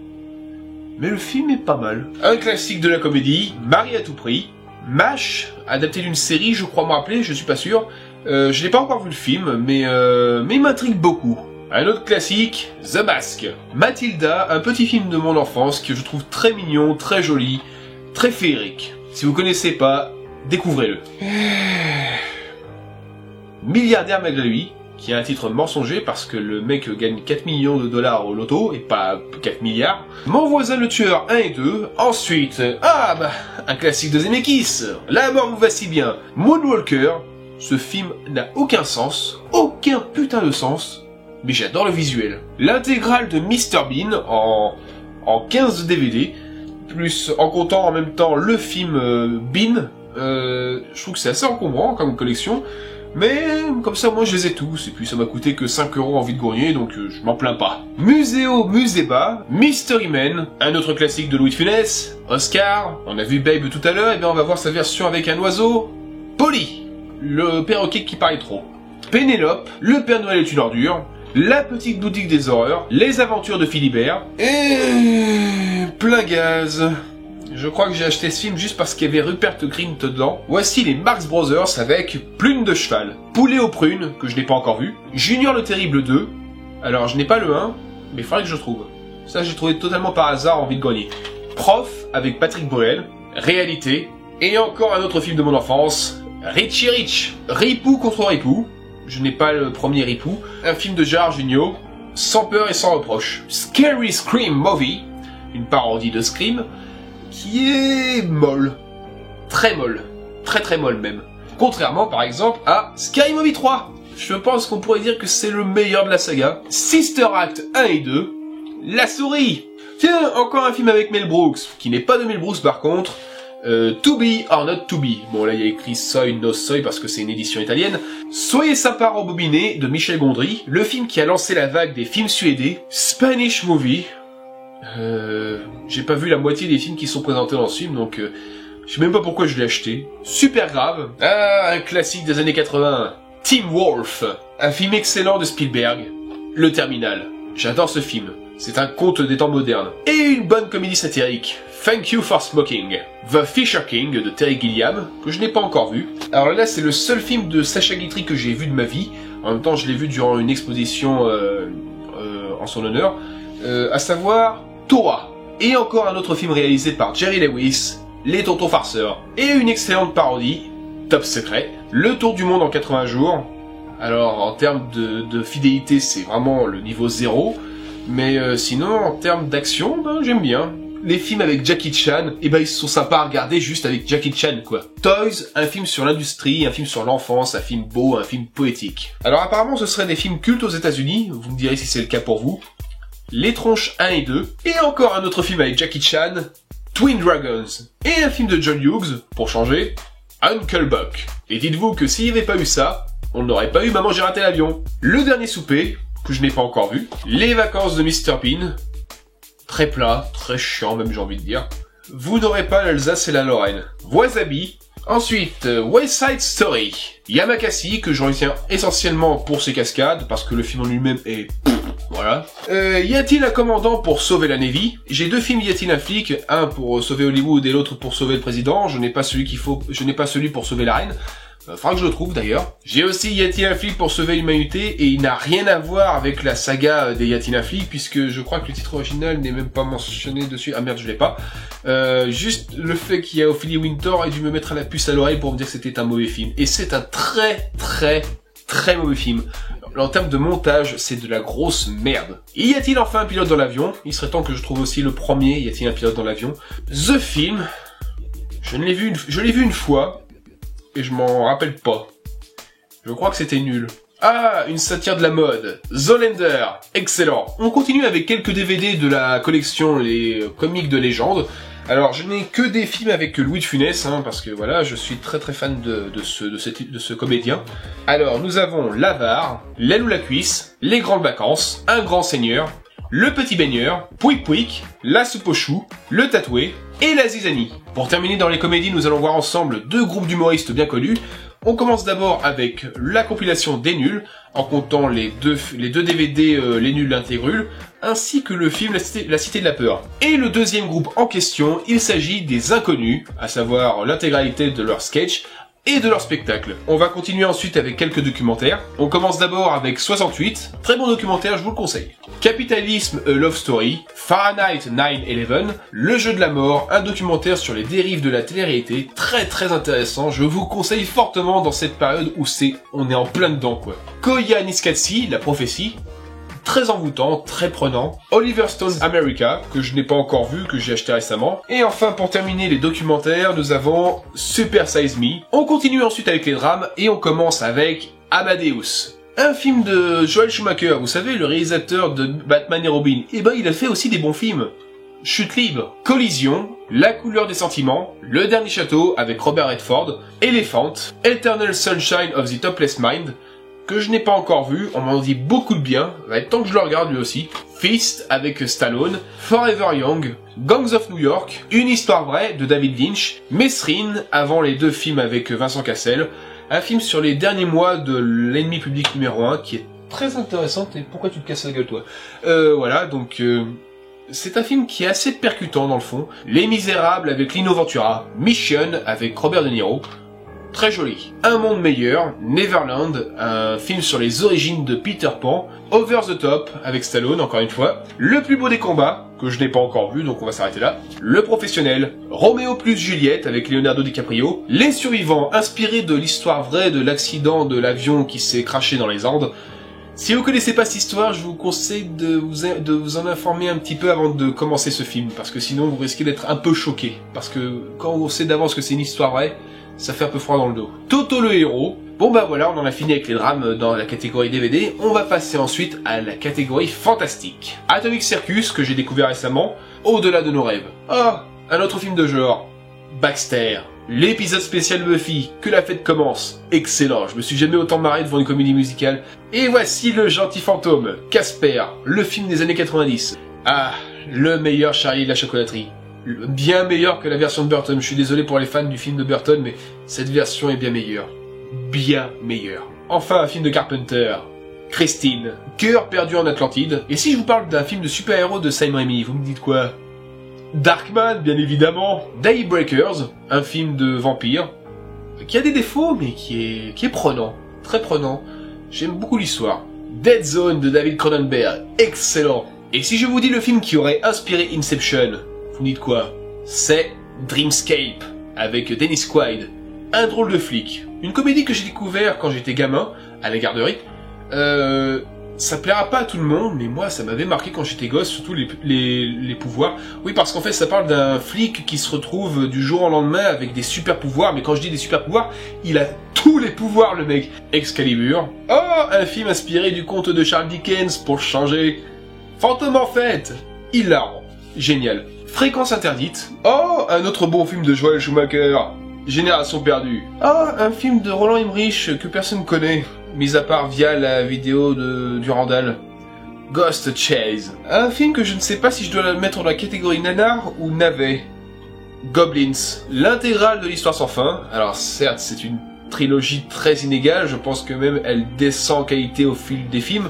Mais le film est pas mal. Un classique de la comédie, Marie à tout prix. MASH, adapté d'une série, je crois me rappeler, je suis pas sûr. Je n'ai pas encore vu le film, mais il m'intrigue beaucoup. Un autre classique, The Mask. Mathilda, un petit film de mon enfance que je trouve très mignon, très joli, très féerique. Si vous connaissez pas, découvrez-le. Milliardaire malgré lui, qui a un titre mensonger parce que le mec gagne 4 millions de dollars au loto et pas 4 milliards. Mon voisin le tueur 1 et 2. Ensuite, un classique de Zemeckis, La mort vous va si bien. Moonwalker. Ce film n'a aucun sens, aucun putain de sens, mais j'adore le visuel. L'intégrale de Mr Bean en 15 DVD, plus en comptant en même temps le film Bean. Je trouve que c'est assez encombrant comme collection. Mais comme ça, moi je les ai tous, et puis ça m'a coûté que 5 € en vide-grenier, donc je m'en plains pas. Muséo Museba, Mystery Men, un autre classique de Louis de Funès, Oscar, on a vu Babe tout à l'heure, et bien on va voir sa version avec un oiseau, Polly, le perroquet qui parlait trop. Pénélope, Le Père Noël est une ordure, La petite boutique des horreurs, Les aventures de Philibert, et plein gaz. Je crois que j'ai acheté ce film juste parce qu'il y avait Rupert Grint dedans. Voici les Marx Brothers avec Plume de cheval. Poulet aux prunes, que je n'ai pas encore vu. Junior le Terrible 2. Alors, je n'ai pas le 1, mais il faudrait que je trouve. Ça, j'ai trouvé totalement par hasard en vide-grenier. Prof, avec Patrick Bruel. Réalité. Et encore un autre film de mon enfance. Richie Rich. Ripou contre Ripou. Je n'ai pas le premier Ripou. Un film de Gérard Jugnot. Sans peur et sans reproche. Scary Scream Movie. Une parodie de Scream. Qui est molle. Très molle. Très très molle même. Contrairement par exemple à Scary Movie 3. Je pense qu'on pourrait dire que c'est le meilleur de la saga. Sister Act 1 et 2. La souris. Tiens, encore un film avec Mel Brooks, qui n'est pas de Mel Brooks par contre. To Be or Not To Be. Bon là il y a écrit Soy No Soy parce que c'est une édition italienne. Soyez sympa rembobiné de Michel Gondry. Le film qui a lancé la vague des films suédés. Spanish Movie. J'ai pas vu la moitié des films qui sont présentés dans ce film, donc je sais même pas pourquoi je l'ai acheté. Super grave. Un classique des années 80. Teen Wolf. Un film excellent de Spielberg. Le Terminal. J'adore ce film. C'est un conte des temps modernes. Et une bonne comédie satirique. Thank You for Smoking. The Fisher King de Terry Gilliam, que je n'ai pas encore vu. Alors là, c'est le seul film de Sacha Guitry que j'ai vu de ma vie. En même temps, je l'ai vu durant une exposition en son honneur. À savoir Toa. Et encore un autre film réalisé par Jerry Lewis, Les Tontons Farceurs. Et une excellente parodie, Top Secret, Le Tour du Monde en 80 jours. Alors en termes de fidélité, c'est vraiment le niveau 0. Mais sinon, en termes d'action, ben, j'aime bien. Les films avec Jackie Chan, eh ben ils sont sympas à regarder juste avec Jackie Chan quoi. Toys, un film sur l'industrie, un film sur l'enfance, un film beau, un film poétique. Alors apparemment ce seraient des films cultes aux États-Unis, vous me direz si c'est le cas pour vous. Les Tronches 1 et 2, et encore un autre film avec Jackie Chan, Twin Dragons, et un film de John Hughes, pour changer, Uncle Buck. Et dites-vous que s'il n'y avait pas eu ça, on n'aurait pas eu Maman j'ai raté l'avion. Le Dernier souper, que je n'ai pas encore vu, Les Vacances de Mr Bean, très plat, très chiant même j'ai envie de dire. Vous n'aurez pas l'Alsace et la Lorraine. Wasabi. Ensuite, West Side Story. Yamakasi, que je retiens essentiellement pour ses cascades, parce que le film en lui-même est... Voilà. Y a-t-il un commandant pour sauver la Navy? J'ai deux films Y a-t-il un flic? Un pour sauver Hollywood et l'autre pour sauver le président. Je n'ai pas celui qu'il faut... Je n'ai pas celui pour sauver la reine. Faudra que je le trouve d'ailleurs. J'ai aussi Y a-t-il un flic pour sauver l'humanité, et il n'a rien à voir avec la saga des Y a-t-il un flic, puisque je crois que le titre original n'est même pas mentionné dessus. Ah merde, je l'ai pas. Juste le fait qu'il y a Ophélie Winter a dû me mettre à la puce à l'oreille pour me dire que c'était un mauvais film. Et c'est un très mauvais film. En termes de montage, c'est de la grosse merde. Y a-t-il enfin un pilote dans l'avion? Il serait temps que je trouve aussi le premier Y a-t-il un pilote dans l'avion? The Film. Je l'ai vu une fois. Et je m'en rappelle pas. Je crois que c'était nul. Ah, une satire de la mode. Zoolander, excellent. On continue avec quelques DVD de la collection Les Comiques de Légende. Alors, je n'ai que des films avec Louis de Funès, hein, parce que voilà, je suis très fan de ce comédien. Alors, nous avons L'Avare, L'aile ou la cuisse, Les Grandes Vacances, Un Grand Seigneur, Le Petit Baigneur, Pouic Pouic, La Soupe aux Choux, Le Tatoué et La Zizanie. Pour terminer dans les comédies, nous allons voir ensemble deux groupes d'humoristes bien connus. On commence d'abord avec la compilation des nuls, en comptant les deux DVD Les Nuls Intégrules, ainsi que le film La Cité de la Peur. Et le deuxième groupe en question, il s'agit des Inconnus, à savoir l'intégralité de leurs sketchs, et de leur spectacle. On va continuer ensuite avec quelques documentaires. On commence d'abord avec 68, très bon documentaire, je vous le conseille. Capitalisme, A Love Story, Fahrenheit 9/11, Le jeu de la mort, un documentaire sur les dérives de la télé-réalité, très intéressant, je vous conseille fortement dans cette période où on est en plein dedans quoi. Koya Niskatsi, La prophétie, très envoûtant, très prenant. Oliver Stone's America, que je n'ai pas encore vu, que j'ai acheté récemment. Et enfin, pour terminer les documentaires, nous avons Super Size Me. On continue ensuite avec les drames, et on commence avec Amadeus. Un film de Joel Schumacher, vous savez, le réalisateur de Batman et Robin. Eh ben, il a fait aussi des bons films. Chute libre, Collision, La couleur des sentiments, Le dernier château avec Robert Redford, Elephant, Eternal Sunshine of the Topless Mind, que je n'ai pas encore vu, on m'en dit beaucoup de bien, va être temps que je le regarde lui aussi. Fist avec Stallone, Forever Young, Gangs of New York, Une histoire vraie de David Lynch, Mesrine, avant les 2 films avec Vincent Cassel, un film sur les derniers mois de l'ennemi public numéro 1 qui est très intéressant. Et pourquoi tu te casses la gueule toi? Voilà, donc c'est un film qui est assez percutant dans le fond. Les Misérables avec Lino Ventura, Mission avec Robert De Niro, très joli. Un monde meilleur, Neverland, un film sur les origines de Peter Pan, Over the Top avec Stallone encore une fois, Le plus beau des combats, que je n'ai pas encore vu donc on va s'arrêter là, Le professionnel, Roméo plus Juliette avec Leonardo DiCaprio, Les survivants inspirés de l'histoire vraie de l'accident de l'avion qui s'est crashé dans les Andes. Si vous connaissez pas cette histoire, je vous conseille de vous en informer un petit peu avant de commencer ce film, parce que sinon vous risquez d'être un peu choqué, parce que quand on sait d'avance que c'est une histoire vraie, ça fait un peu froid dans le dos. Toto le héros. Bon bah voilà, on en a fini avec les drames dans la catégorie DVD. On va passer ensuite à la catégorie fantastique. Atomic Circus, que j'ai découvert récemment. Au-delà de nos rêves. Ah, un autre film de genre. Baxter. L'épisode spécial Buffy. Que la fête commence. Excellent, je me suis jamais autant marré devant une comédie musicale. Et voici le gentil fantôme. Casper. Le film des années 90. Ah, le meilleur Charlie de la chocolaterie. Bien meilleur que la version de Burton. Je suis désolé pour les fans du film de Burton, mais cette version est bien meilleure. Bien meilleure. Enfin, un film de Carpenter. Christine. Cœur perdu en Atlantide. Et si je vous parle d'un film de super-héros de Sam Raimi, vous me dites quoi? Darkman, bien évidemment. Daybreakers, un film de vampire, qui a des défauts, mais qui est prenant. Très prenant. J'aime beaucoup l'histoire. Dead Zone de David Cronenberg. Excellent. Et si je vous dis le film qui aurait inspiré Inception, vous me dites quoi? C'est Dreamscape, avec Dennis Quaid, un drôle de flic. Une comédie que j'ai découvert quand j'étais gamin, à la garderie. Ça plaira pas à tout le monde, mais moi ça m'avait marqué quand j'étais gosse, surtout les pouvoirs. Oui, parce qu'en fait ça parle d'un flic qui se retrouve du jour au lendemain avec des super pouvoirs, mais quand je dis des super pouvoirs, il a tous les pouvoirs le mec. Excalibur. Oh, un film inspiré du conte de Charles Dickens, pour changer. Fantôme en fête. Hilarant. Génial. Fréquence interdite. Oh, un autre bon film de Joel Schumacher. Génération perdue. Oh, un film de Roland Emmerich que personne connaît, mis à part via la vidéo de Durandal. Ghost Chase. Un film que je ne sais pas si je dois le mettre dans la catégorie nanar ou navet. Goblins. L'intégrale de l'histoire sans fin. Alors certes, c'est une trilogie très inégale, je pense que même elle descend en qualité au fil des films,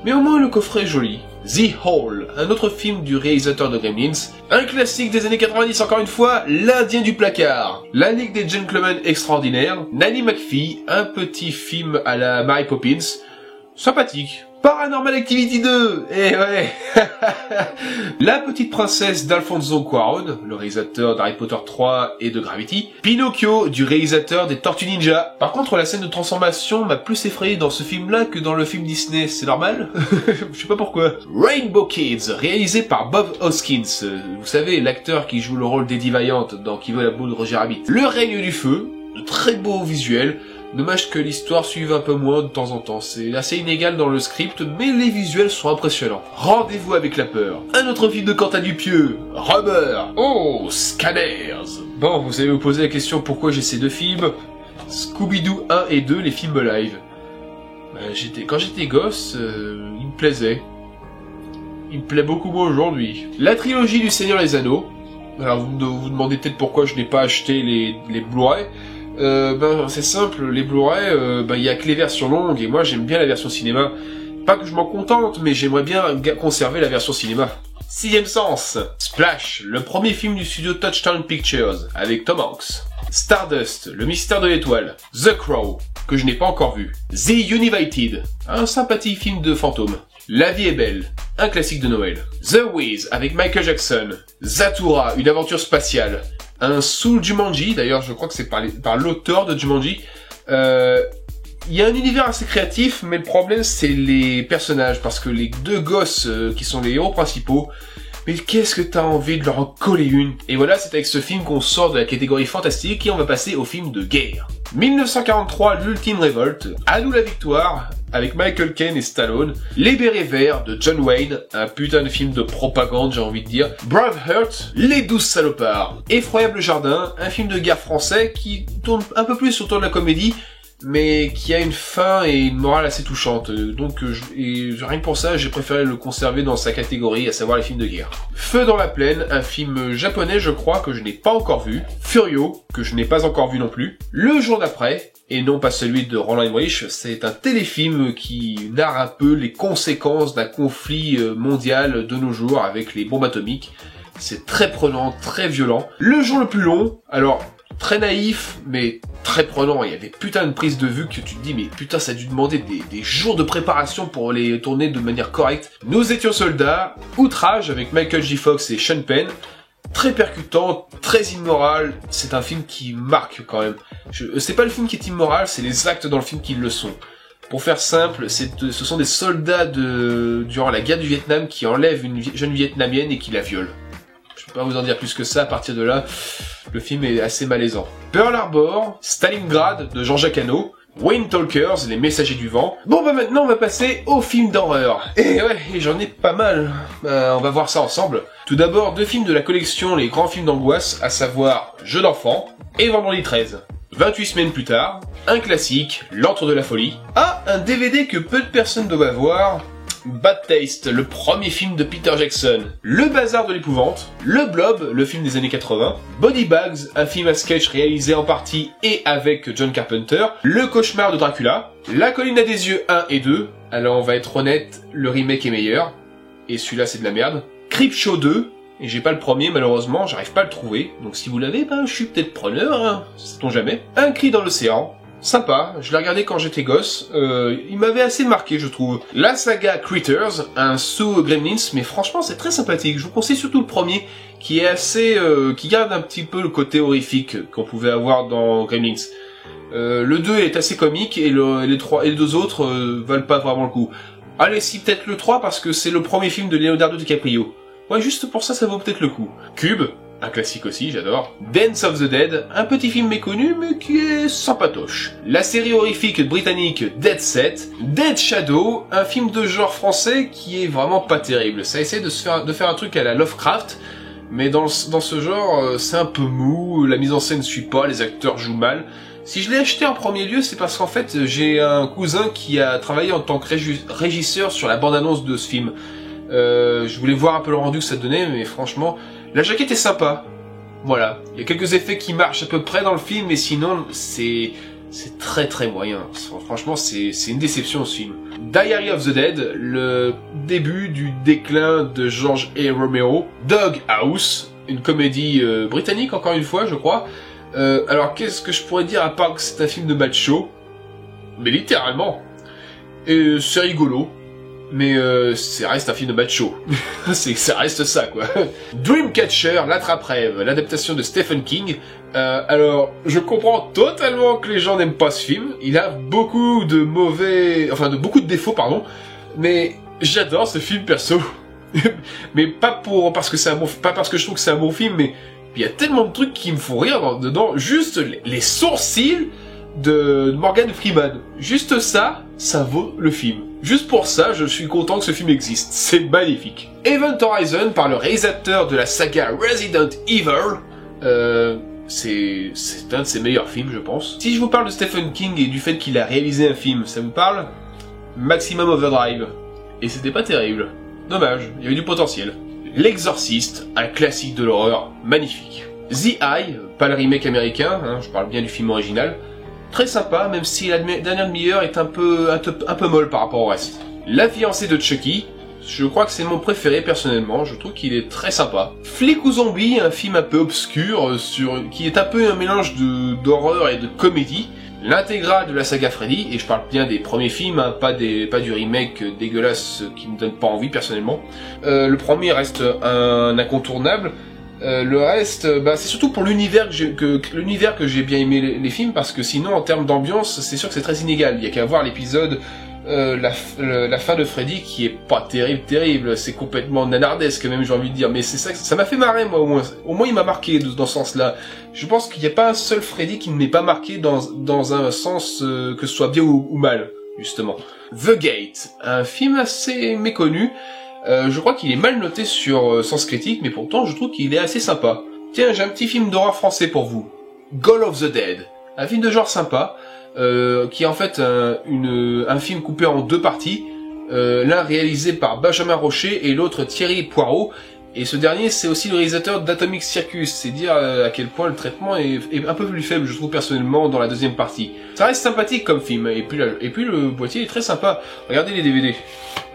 mais au moins le coffret est joli. The Hole, un autre film du réalisateur de Gremlins, un classique des années 90 encore une fois, l'Indien du placard, La Ligue des Gentlemen Extraordinaires, Nanny McPhee, un petit film à la Mary Poppins, sympathique. Paranormal Activity 2, eh ouais. La petite princesse d'Alfonso Cuarón, le réalisateur d'Harry Potter 3 et de Gravity. Pinocchio, du réalisateur des Tortues Ninja. Par contre, la scène de transformation m'a plus effrayé dans ce film-là que dans le film Disney, c'est normal? Je sais pas pourquoi. Rainbow Kids, réalisé par Bob Hoskins, vous savez, l'acteur qui joue le rôle d'Eddie Valiant dans Qui veut la boule de Roger Rabbit. Le règne du feu, de très beaux visuels. Dommage que l'histoire suive un peu moins de temps en temps, c'est assez inégal dans le script, mais les visuels sont impressionnants. Rendez-vous avec la peur. Un autre film de Quentin Dupieux, Rubber. Oh, Scanners. Bon, vous allez vous poser la question pourquoi j'ai ces deux films. Scooby-Doo 1 et 2, les films live. Quand j'étais gosse, il me plaisait. Il me plaît beaucoup moins aujourd'hui. La trilogie du Seigneur des Anneaux. Alors vous vous demandez peut-être pourquoi je n'ai pas acheté les Blu-ray. C'est simple, les Blu-ray, y a que les versions longues, et moi j'aime bien la version cinéma. Pas que je m'en contente, mais j'aimerais bien conserver la version cinéma. Sixième sens, Splash, le premier film du studio Touchstone Pictures, avec Tom Hanks. Stardust, le mystère de l'étoile. The Crow, que je n'ai pas encore vu. The United, un sympathique film de fantôme. La vie est belle, un classique de Noël. The Wiz, avec Michael Jackson. Zathura, une aventure spatiale. Un Soul Jumanji, d'ailleurs je crois que c'est par l'auteur de Jumanji. Il y a un univers assez créatif, mais le problème c'est les personnages, parce que les deux gosses qui sont les héros principaux, mais qu'est-ce que t'as envie de leur en coller une? Et voilà, c'est avec ce film qu'on sort de la catégorie fantastique et on va passer au film de guerre. 1943, l'ultime révolte, à nous la victoire, avec Michael Caine et Stallone. Les bérets verts de John Wayne, un putain de film de propagande j'ai envie de dire. Braveheart, les 12 salopards. Effroyable jardin, un film de guerre français qui tourne un peu plus autour de la comédie, mais qui a une fin et une morale assez touchante. Donc rien que pour ça, j'ai préféré le conserver dans sa catégorie, à savoir les films de guerre. Feu dans la plaine, un film japonais je crois que je n'ai pas encore vu. Furio, que je n'ai pas encore vu non plus. Le jour d'après, et non pas celui de Roland Emmerich, c'est un téléfilm qui narre un peu les conséquences d'un conflit mondial de nos jours avec les bombes atomiques. C'est très prenant, très violent. Le jour le plus long, alors très naïf, mais très prenant. Il y avait putain de prise de vue que tu te dis, mais putain, ça a dû demander des jours de préparation pour les tourner de manière correcte. Nous étions soldats, Outrage avec Michael J. Fox et Sean Penn. Très percutant, très immoral. C'est un film qui marque quand même. C'est pas le film qui est immoral, c'est les actes dans le film qui le sont. Pour faire simple, ce sont des soldats durant la guerre du Vietnam qui enlèvent une jeune vietnamienne et qui la violent. Je peux pas vous en dire plus que ça, à partir de là, le film est assez malaisant. Pearl Harbor, Stalingrad de Jean-Jacques Hano, Wind Talkers, les messagers du vent. Bon bah maintenant on va passer aux films d'horreur. Et ouais, j'en ai pas mal. On va voir ça ensemble. Tout d'abord, deux films de la collection Les Grands Films d'Angoisse, à savoir Jeux d'enfants et Vendredi 13. 28 semaines plus tard, un classique, L'Antre de la folie. Ah, un DVD que peu de personnes doivent avoir, Bad Taste, le premier film de Peter Jackson. Le Bazar de l'épouvante, Le Blob, le film des années 80, Body Bags, un film à sketch réalisé en partie et avec John Carpenter, Le Cauchemar de Dracula, La Colline à des yeux 1 et 2, alors on va être honnête, le remake est meilleur, et celui-là c'est de la merde, Creepshow 2, et j'ai pas le premier malheureusement, j'arrive pas à le trouver, donc si vous l'avez, ben je suis peut-être preneur, hein, sait-on jamais. Un Cri dans l'océan, sympa, je l'ai regardé quand j'étais gosse, il m'avait assez marqué je trouve. La saga Critters, un sous Gremlins, mais franchement c'est très sympathique, je vous conseille surtout le premier, qui est assez, qui garde un petit peu le côté horrifique qu'on pouvait avoir dans Gremlins. Le 2 est assez comique, et les deux autres valent pas vraiment le coup. Allez, si peut-être le 3 parce que c'est le premier film de Leonardo DiCaprio. Ouais, juste pour ça, ça vaut peut-être le coup. Cube, un classique aussi, j'adore. Dance of the Dead, un petit film méconnu, mais qui est sympatoche. La série horrifique britannique Dead Set. Dead Shadow, un film de genre français qui est vraiment pas terrible. Ça essaie de faire un truc à la Lovecraft, mais dans ce genre, c'est un peu mou, la mise en scène ne suit pas, les acteurs jouent mal. Si je l'ai acheté en premier lieu, c'est parce qu'en fait, j'ai un cousin qui a travaillé en tant que régisseur sur la bande-annonce de ce film. Je voulais voir un peu le rendu que ça donnait, mais franchement, la jaquette est sympa. Voilà, il y a quelques effets qui marchent à peu près dans le film, mais sinon, c'est très très moyen. Franchement, c'est une déception ce film. Diary of the Dead, le début du déclin de George A. Romero. Doghouse, une comédie britannique encore une fois, je crois. Alors qu'est-ce que je pourrais dire à part que c'est un film de macho, mais littéralement. Et c'est rigolo. Mais ça reste un film de macho. Ça reste ça, quoi. Dreamcatcher, l'attrape-rêve, l'adaptation de Stephen King. Alors, je comprends totalement que les gens n'aiment pas ce film. Il a beaucoup de beaucoup de défauts, pardon. Mais j'adore ce film, perso. Mais pas parce que je trouve que c'est un bon film, mais il y a tellement de trucs qui me font rire dedans. Juste les sourcils de Morgan Freeman. Juste ça vaut le film. Juste pour ça, je suis content que ce film existe. C'est magnifique. Event Horizon, par le réalisateur de la saga Resident Evil. C'est un de ses meilleurs films, je pense. Si je vous parle de Stephen King et du fait qu'il a réalisé un film, ça vous parle? Maximum Overdrive. Et c'était pas terrible. Dommage, il y avait du potentiel. L'Exorciste, un classique de l'horreur magnifique. The Eye, pas le remake américain, hein, je parle bien du film original. Très sympa, même si la dernière demi-heure est un peu molle par rapport au reste. La fiancée de Chucky, Je crois que c'est mon préféré personnellement, je trouve qu'il est très sympa. Flic ou zombie, un film un peu obscur, qui est un peu un mélange d'horreur et de comédie. L'intégrale de la saga Freddy, et je parle bien des premiers films, hein, pas du remake dégueulasse qui me donne pas envie personnellement. Le premier reste un incontournable. Le reste, c'est surtout pour l'univers que j'ai bien aimé les films, parce que sinon en termes d'ambiance, c'est sûr que c'est très inégal. Il y a qu'à voir l'épisode la fin de Freddy qui est pas terrible, c'est complètement nanardesque même, j'ai envie de dire, mais c'est ça m'a fait marrer moi au moins il m'a marqué dans ce sens-là. Je pense qu'il n'y a pas un seul Freddy qui ne m'ait pas marqué dans un sens que ce soit bien ou mal, justement. The Gate, un film assez méconnu, je crois qu'il est mal noté sur Sens Critique, mais pourtant je trouve qu'il est assez sympa. Tiens, j'ai un petit film d'horreur français pour vous, Call of the Dead, un film de genre sympa, qui est en fait un film coupé en deux parties, l'un réalisé par Benjamin Rocher et l'autre Thierry Poirot, et ce dernier c'est aussi le réalisateur d'Atomic Circus, c'est dire à quel point le traitement est un peu plus faible je trouve personnellement dans la deuxième partie. Ça reste sympathique comme film, et puis le boîtier est très sympa, regardez les DVD,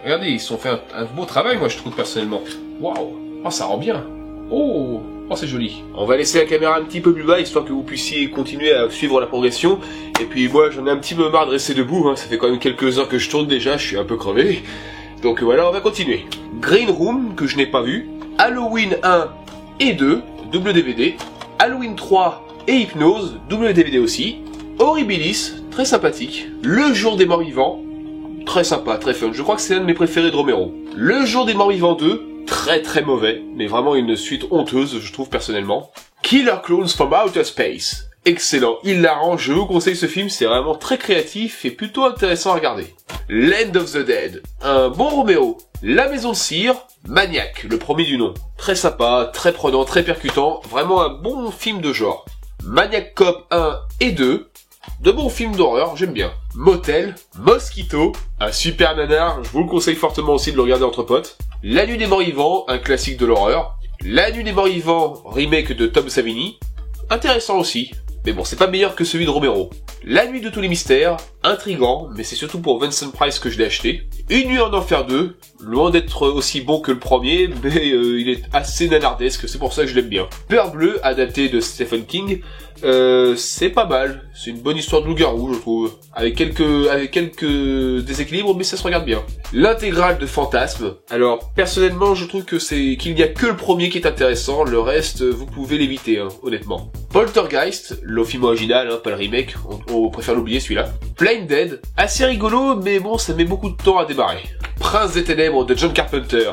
regardez, ils ont fait un beau travail moi je trouve personnellement. Waouh, oh ça rend bien, oh c'est joli. On va laisser la caméra un petit peu plus bas, histoire que vous puissiez continuer à suivre la progression. Et puis moi, j'en ai un petit peu marre de rester debout, hein. Ça fait quand même quelques heures que je tourne déjà, je suis un peu crevé. Donc voilà, on va continuer. Green Room, que je n'ai pas vu. Halloween 1 et 2, double DVD. Halloween 3 et Hypnose, double DVD aussi. Horribilis, très sympathique. Le Jour des Morts Vivants, très sympa, très fun. Je crois que c'est l'un de mes préférés de Romero. Le Jour des Morts Vivants 2, très mauvais, mais vraiment une suite honteuse, je trouve personnellement. Killer Clowns from Outer Space, excellent, hilarant, je vous conseille ce film, c'est vraiment très créatif et plutôt intéressant à regarder. Land of the Dead, un bon Romero. La Maison de Cire, Maniac, le premier du nom. Très sympa, très prenant, très percutant, vraiment un bon film de genre. Maniac Cop 1 et 2, de bons films d'horreur, j'aime bien. Motel, Mosquito, un super nanar, je vous le conseille fortement aussi de le regarder entre potes. La Nuit des Morts Vivants, un classique de l'horreur. La Nuit des Morts Vivants, remake de Tom Savini, intéressant aussi, mais bon, c'est pas meilleur que celui de Romero. La Nuit de tous les mystères, intrigant, mais c'est surtout pour Vincent Price que je l'ai acheté. Une Nuit en Enfer 2, loin d'être aussi bon que le premier, mais il est assez nanardesque, c'est pour ça que je l'aime bien. Peur bleue, adapté de Stephen King, c'est pas mal, c'est une bonne histoire de loup-garou je trouve, avec quelques déséquilibres, mais ça se regarde bien. L'intégrale de Fantasme, alors personnellement je trouve qu'il n'y a que le premier qui est intéressant, le reste vous pouvez l'éviter hein, honnêtement. Poltergeist, le film original, hein, pas le remake, on préfère l'oublier celui-là. Plain Dead, assez rigolo, mais bon ça met beaucoup de temps à démarrer. Prince des Ténèbres de John Carpenter,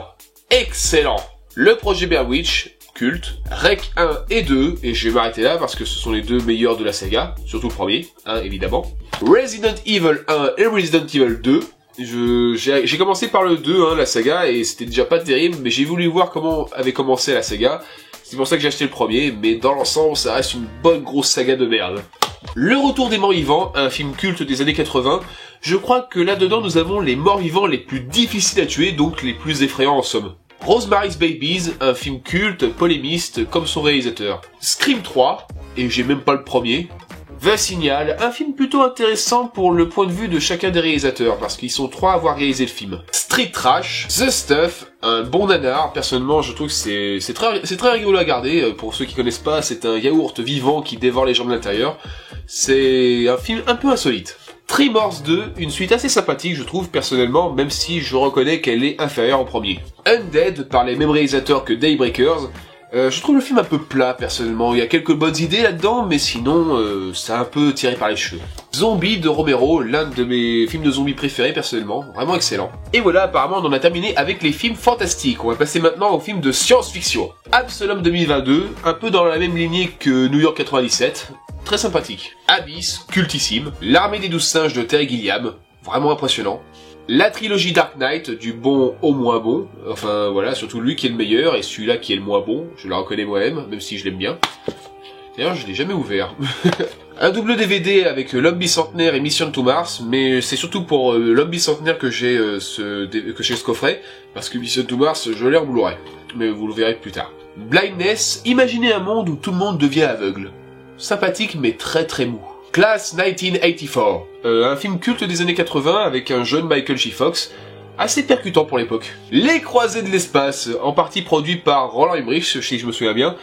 excellent. Le projet Blair Witch, culte, Rec 1 et 2, et je vais m'arrêter là parce que ce sont les deux meilleurs de la saga, surtout le premier, hein, évidemment. Resident Evil 1 et Resident Evil 2, j'ai commencé par le 2, hein, la saga, et c'était déjà pas terrible, mais j'ai voulu voir comment avait commencé la saga, c'est pour ça que j'ai acheté le premier, mais dans l'ensemble, ça reste une bonne grosse saga de merde. Le Retour des Morts Vivants, un film culte des années 80, je crois que là-dedans nous avons les morts vivants les plus difficiles à tuer, donc les plus effrayants en somme. Rosemary's Babies, un film culte, polémiste, comme son réalisateur. Scream 3, et j'ai même pas le premier. The Signal, un film plutôt intéressant pour le point de vue de chacun des réalisateurs, parce qu'ils sont trois à avoir réalisé le film. Street Trash, The Stuff, un bon nanar, personnellement je trouve que c'est très rigolo à regarder, pour ceux qui connaissent pas, c'est un yaourt vivant qui dévore les gens de l'intérieur. C'est un film un peu insolite. Tremors 2, une suite assez sympathique je trouve personnellement, même si je reconnais qu'elle est inférieure au premier. Undead, par les mêmes réalisateurs que Daybreakers, je trouve le film un peu plat personnellement, il y a quelques bonnes idées là-dedans, mais sinon c'est un peu tiré par les cheveux. Zombie de Romero, l'un de mes films de zombies préférés personnellement, vraiment excellent. Et voilà, apparemment on en a terminé avec les films fantastiques, on va passer maintenant aux films de science-fiction. Absalom 2022, un peu dans la même lignée que New York 97, très sympathique. Abyss, cultissime. L'Armée des 12 singes de Terry Gilliam, vraiment impressionnant. La trilogie Dark Knight, du bon au moins bon, enfin voilà, surtout lui qui est le meilleur et celui-là qui est le moins bon, je le reconnais moi-même, même si je l'aime bien. D'ailleurs, je l'ai jamais ouvert. Un double DVD avec l'homme bicentenaire et Mission to Mars, mais c'est surtout pour l'homme bicentenaire que j'ai ce coffret, parce que Mission to Mars, je l'ai en Blu-ray, mais vous le verrez plus tard. Blindness, imaginez un monde où tout le monde devient aveugle. Sympathique mais très mou. Class 1984, un film culte des années 80 avec un jeune Michael J. Fox. assez percutant pour l'époque. Les Croisés de l'espace, en partie produit par Roland Emmerich, si je me souviens bien.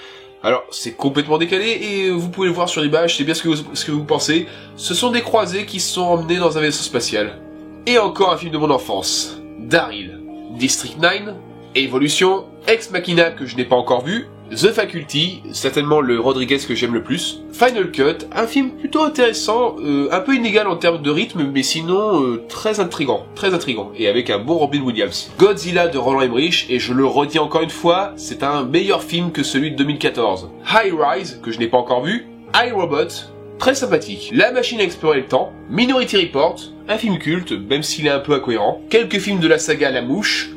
Alors, c'est complètement décalé, et vous pouvez le voir sur l'image, c'est bien ce que vous pensez. Ce sont des croisés qui sont emmenés dans un vaisseau spatial. Et encore un film de mon enfance. Daryl, District 9, Evolution, Ex Machina que je n'ai pas encore vu, The Faculty, certainement le Rodriguez que j'aime le plus, Final Cut, un film plutôt intéressant, un peu inégal en termes de rythme, mais sinon très intriguant, et avec un bon Robin Williams. Godzilla de Roland Emmerich, et je le redis encore une fois, c'est un meilleur film que celui de 2014. High Rise, que je n'ai pas encore vu, iRobot, très sympathique. La machine à explorer le temps, Minority Report, un film culte, même s'il est un peu incohérent, quelques films de la saga La Mouche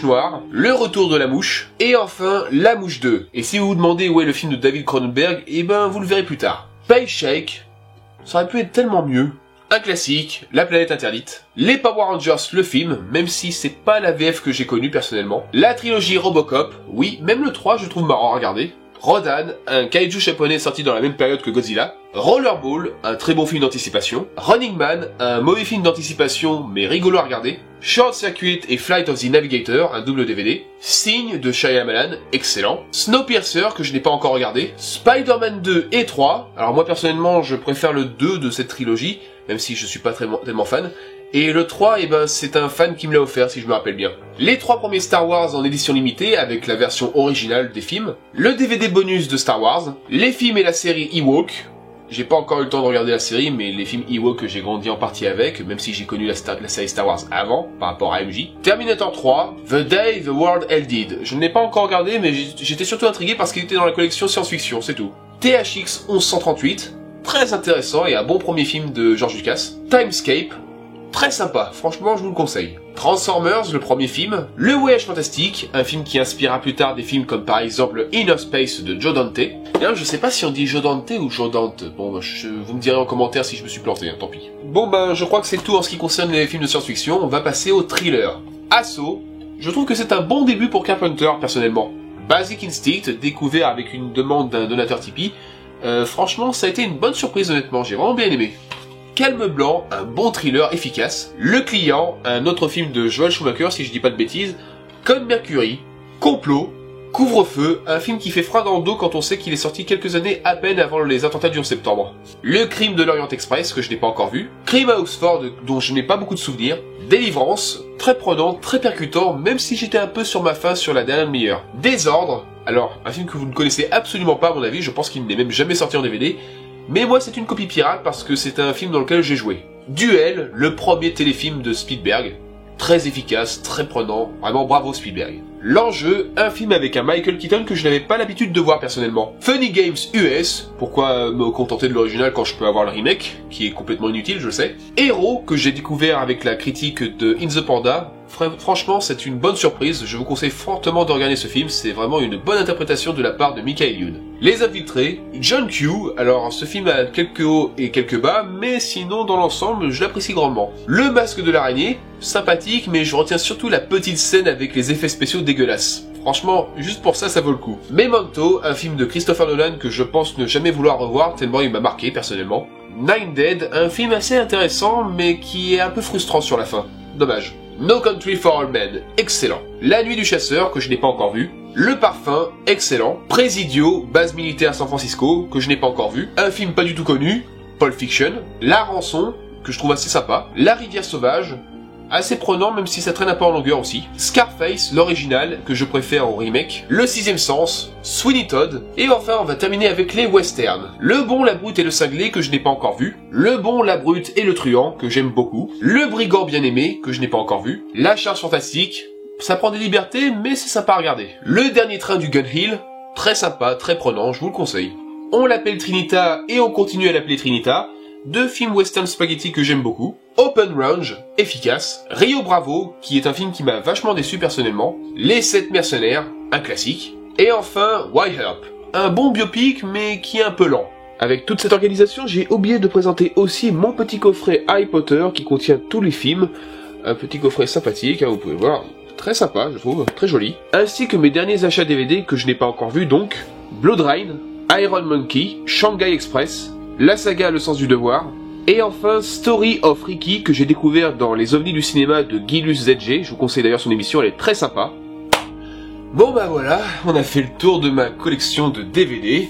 Noire, Le Retour de la Mouche, et enfin La Mouche 2. Et si vous vous demandez où est le film de David Cronenberg, eh ben vous le verrez plus tard. Paycheck, ça aurait pu être tellement mieux. Un classique, La Planète Interdite. Les Power Rangers, le film, même si c'est pas la VF que j'ai connue personnellement. La trilogie Robocop, oui, même le 3 je trouve marrant à regarder. Rodan, un kaiju japonais sorti dans la même période que Godzilla. Rollerball, un très bon film d'anticipation. Running Man, un mauvais film d'anticipation mais rigolo à regarder. Short Circuit et Flight of the Navigator, un double DVD. Signe de Shyamalan, excellent. Snowpiercer, que je n'ai pas encore regardé. Spider-Man 2 et 3. Alors moi personnellement, je préfère le 2 de cette trilogie, même si je suis pas tellement fan. Et le 3, eh ben, c'est un fan qui me l'a offert, si je me rappelle bien. Les 3 premiers Star Wars en édition limitée, avec la version originale des films. Le DVD bonus de Star Wars. Les films et la série Ewok. J'ai pas encore eu le temps de regarder la série, mais les films Ewok que j'ai grandi en partie avec, même si j'ai connu la série Star Wars avant, par rapport à MJ. Terminator 3, The Day the World Ended. Je ne l'ai pas encore regardé, mais j'étais surtout intrigué parce qu'il était dans la collection science-fiction, c'est tout. THX 1138, très intéressant et un bon premier film de George Lucas. Timescape, très sympa, franchement je vous le conseille. Transformers, le premier film. Le Voyage Fantastique, un film qui inspirera plus tard des films comme par exemple Inner Space de Joe Dante. D'ailleurs je sais pas si on dit Joe Dante ou Joe Dante, bon vous me direz en commentaire si je me suis planté, tant pis. Bon je crois que c'est tout en ce qui concerne les films de science-fiction, on va passer au thriller. Assaut, je trouve que c'est un bon début pour Carpenter personnellement. Basic Instinct, découvert avec une demande d'un donateur Tipeee, franchement ça a été une bonne surprise honnêtement, j'ai vraiment bien aimé. Calme Blanc, un bon thriller efficace. Le Client, un autre film de Joel Schumacher si je dis pas de bêtises. Code Mercury, Complot, Couvre-feu, un film qui fait froid dans le dos quand on sait qu'il est sorti quelques années à peine avant les attentats du 11 septembre. Le Crime de l'Orient Express, que je n'ai pas encore vu. Crime à Oxford, dont je n'ai pas beaucoup de souvenirs. Délivrance, très prenant, très percutant, même si j'étais un peu sur ma faim sur la dernière demi-heure. Désordre, alors un film que vous ne connaissez absolument pas à mon avis, je pense qu'il n'est même jamais sorti en DVD. Mais moi c'est une copie pirate parce que c'est un film dans lequel j'ai joué. Duel, le premier téléfilm de Spielberg. Très efficace, très prenant, vraiment bravo Spielberg. L'enjeu, un film avec un Michael Keaton que je n'avais pas l'habitude de voir personnellement. Funny Games US, pourquoi me contenter de l'original quand je peux avoir le remake, qui est complètement inutile je sais. Héros, que j'ai découvert avec la critique de In the Panda. Franchement, c'est une bonne surprise, je vous conseille fortement de regarder ce film, c'est vraiment une bonne interprétation de la part de Michael Youn. Les Infiltrés, John Q, alors ce film a quelques hauts et quelques bas, mais sinon dans l'ensemble, je l'apprécie grandement. Le Masque de l'araignée, sympathique, mais je retiens surtout la petite scène avec les effets spéciaux dégueulasses. Franchement, juste pour ça, ça vaut le coup. Memento, un film de Christopher Nolan que je pense ne jamais vouloir revoir, tellement il m'a marqué personnellement. Nine Dead, un film assez intéressant, mais qui est un peu frustrant sur la fin. Dommage. No Country for Old Men, excellent. La Nuit du Chasseur, que je n'ai pas encore vu. Le Parfum, excellent. Presidio, base militaire San Francisco, que je n'ai pas encore vu. Un film pas du tout connu, Pulp Fiction. La Rançon, que je trouve assez sympa. La Rivière Sauvage, assez prenant même si ça traîne un peu en longueur aussi. Scarface, l'original, que je préfère au remake. Le Sixième Sens, Sweeney Todd. Et enfin on va terminer avec les westerns. Le Bon, la Brute et le Cinglé, que je n'ai pas encore vu. Le Bon, la Brute et le Truand, que j'aime beaucoup. Le Brigand bien-aimé, que je n'ai pas encore vu. La Charge Fantastique, ça prend des libertés mais c'est sympa à regarder. Le Dernier Train du Gun Hill, très sympa, très prenant, je vous le conseille. On l'appelle Trinita et on continue à l'appeler Trinita. Deux films western spaghetti que j'aime beaucoup. Open Range, efficace. Rio Bravo, qui est un film qui m'a vachement déçu personnellement. Les 7 mercenaires, un classique. Et enfin, Why Help, un bon biopic mais qui est un peu lent. Avec toute cette organisation, j'ai oublié de présenter aussi mon petit coffret Harry Potter qui contient tous les films. Un petit coffret sympathique, hein, vous pouvez voir. Très sympa, je trouve, très joli. Ainsi que mes derniers achats DVD que je n'ai pas encore vus donc. Blood Rain, Iron Monkey, Shanghai Express, la saga Le Sens du Devoir, Et enfin, Story of Ricky, que j'ai découvert dans Les OVNIs du cinéma de Guilus ZG. Je vous conseille d'ailleurs son émission, elle est très sympa. Bon bah voilà, on a fait le tour de ma collection de DVD.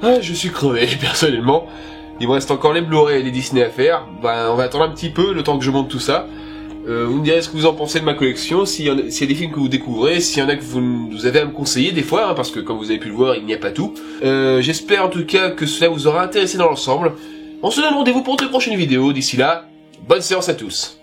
Ah, je suis crevé, personnellement. Il me reste encore les Blu-ray et les Disney à faire. Ben, on va attendre un petit peu, le temps que je monte tout ça. Vous me direz ce que vous en pensez de ma collection, s'il y a des films que vous découvrez, s'il y en a que vous avez à me conseiller des fois, hein, parce que comme vous avez pu le voir, il n'y a pas tout. J'espère en tout cas que cela vous aura intéressé dans l'ensemble. On se donne rendez-vous pour de prochaines vidéos. D'ici là, bonne séance à tous.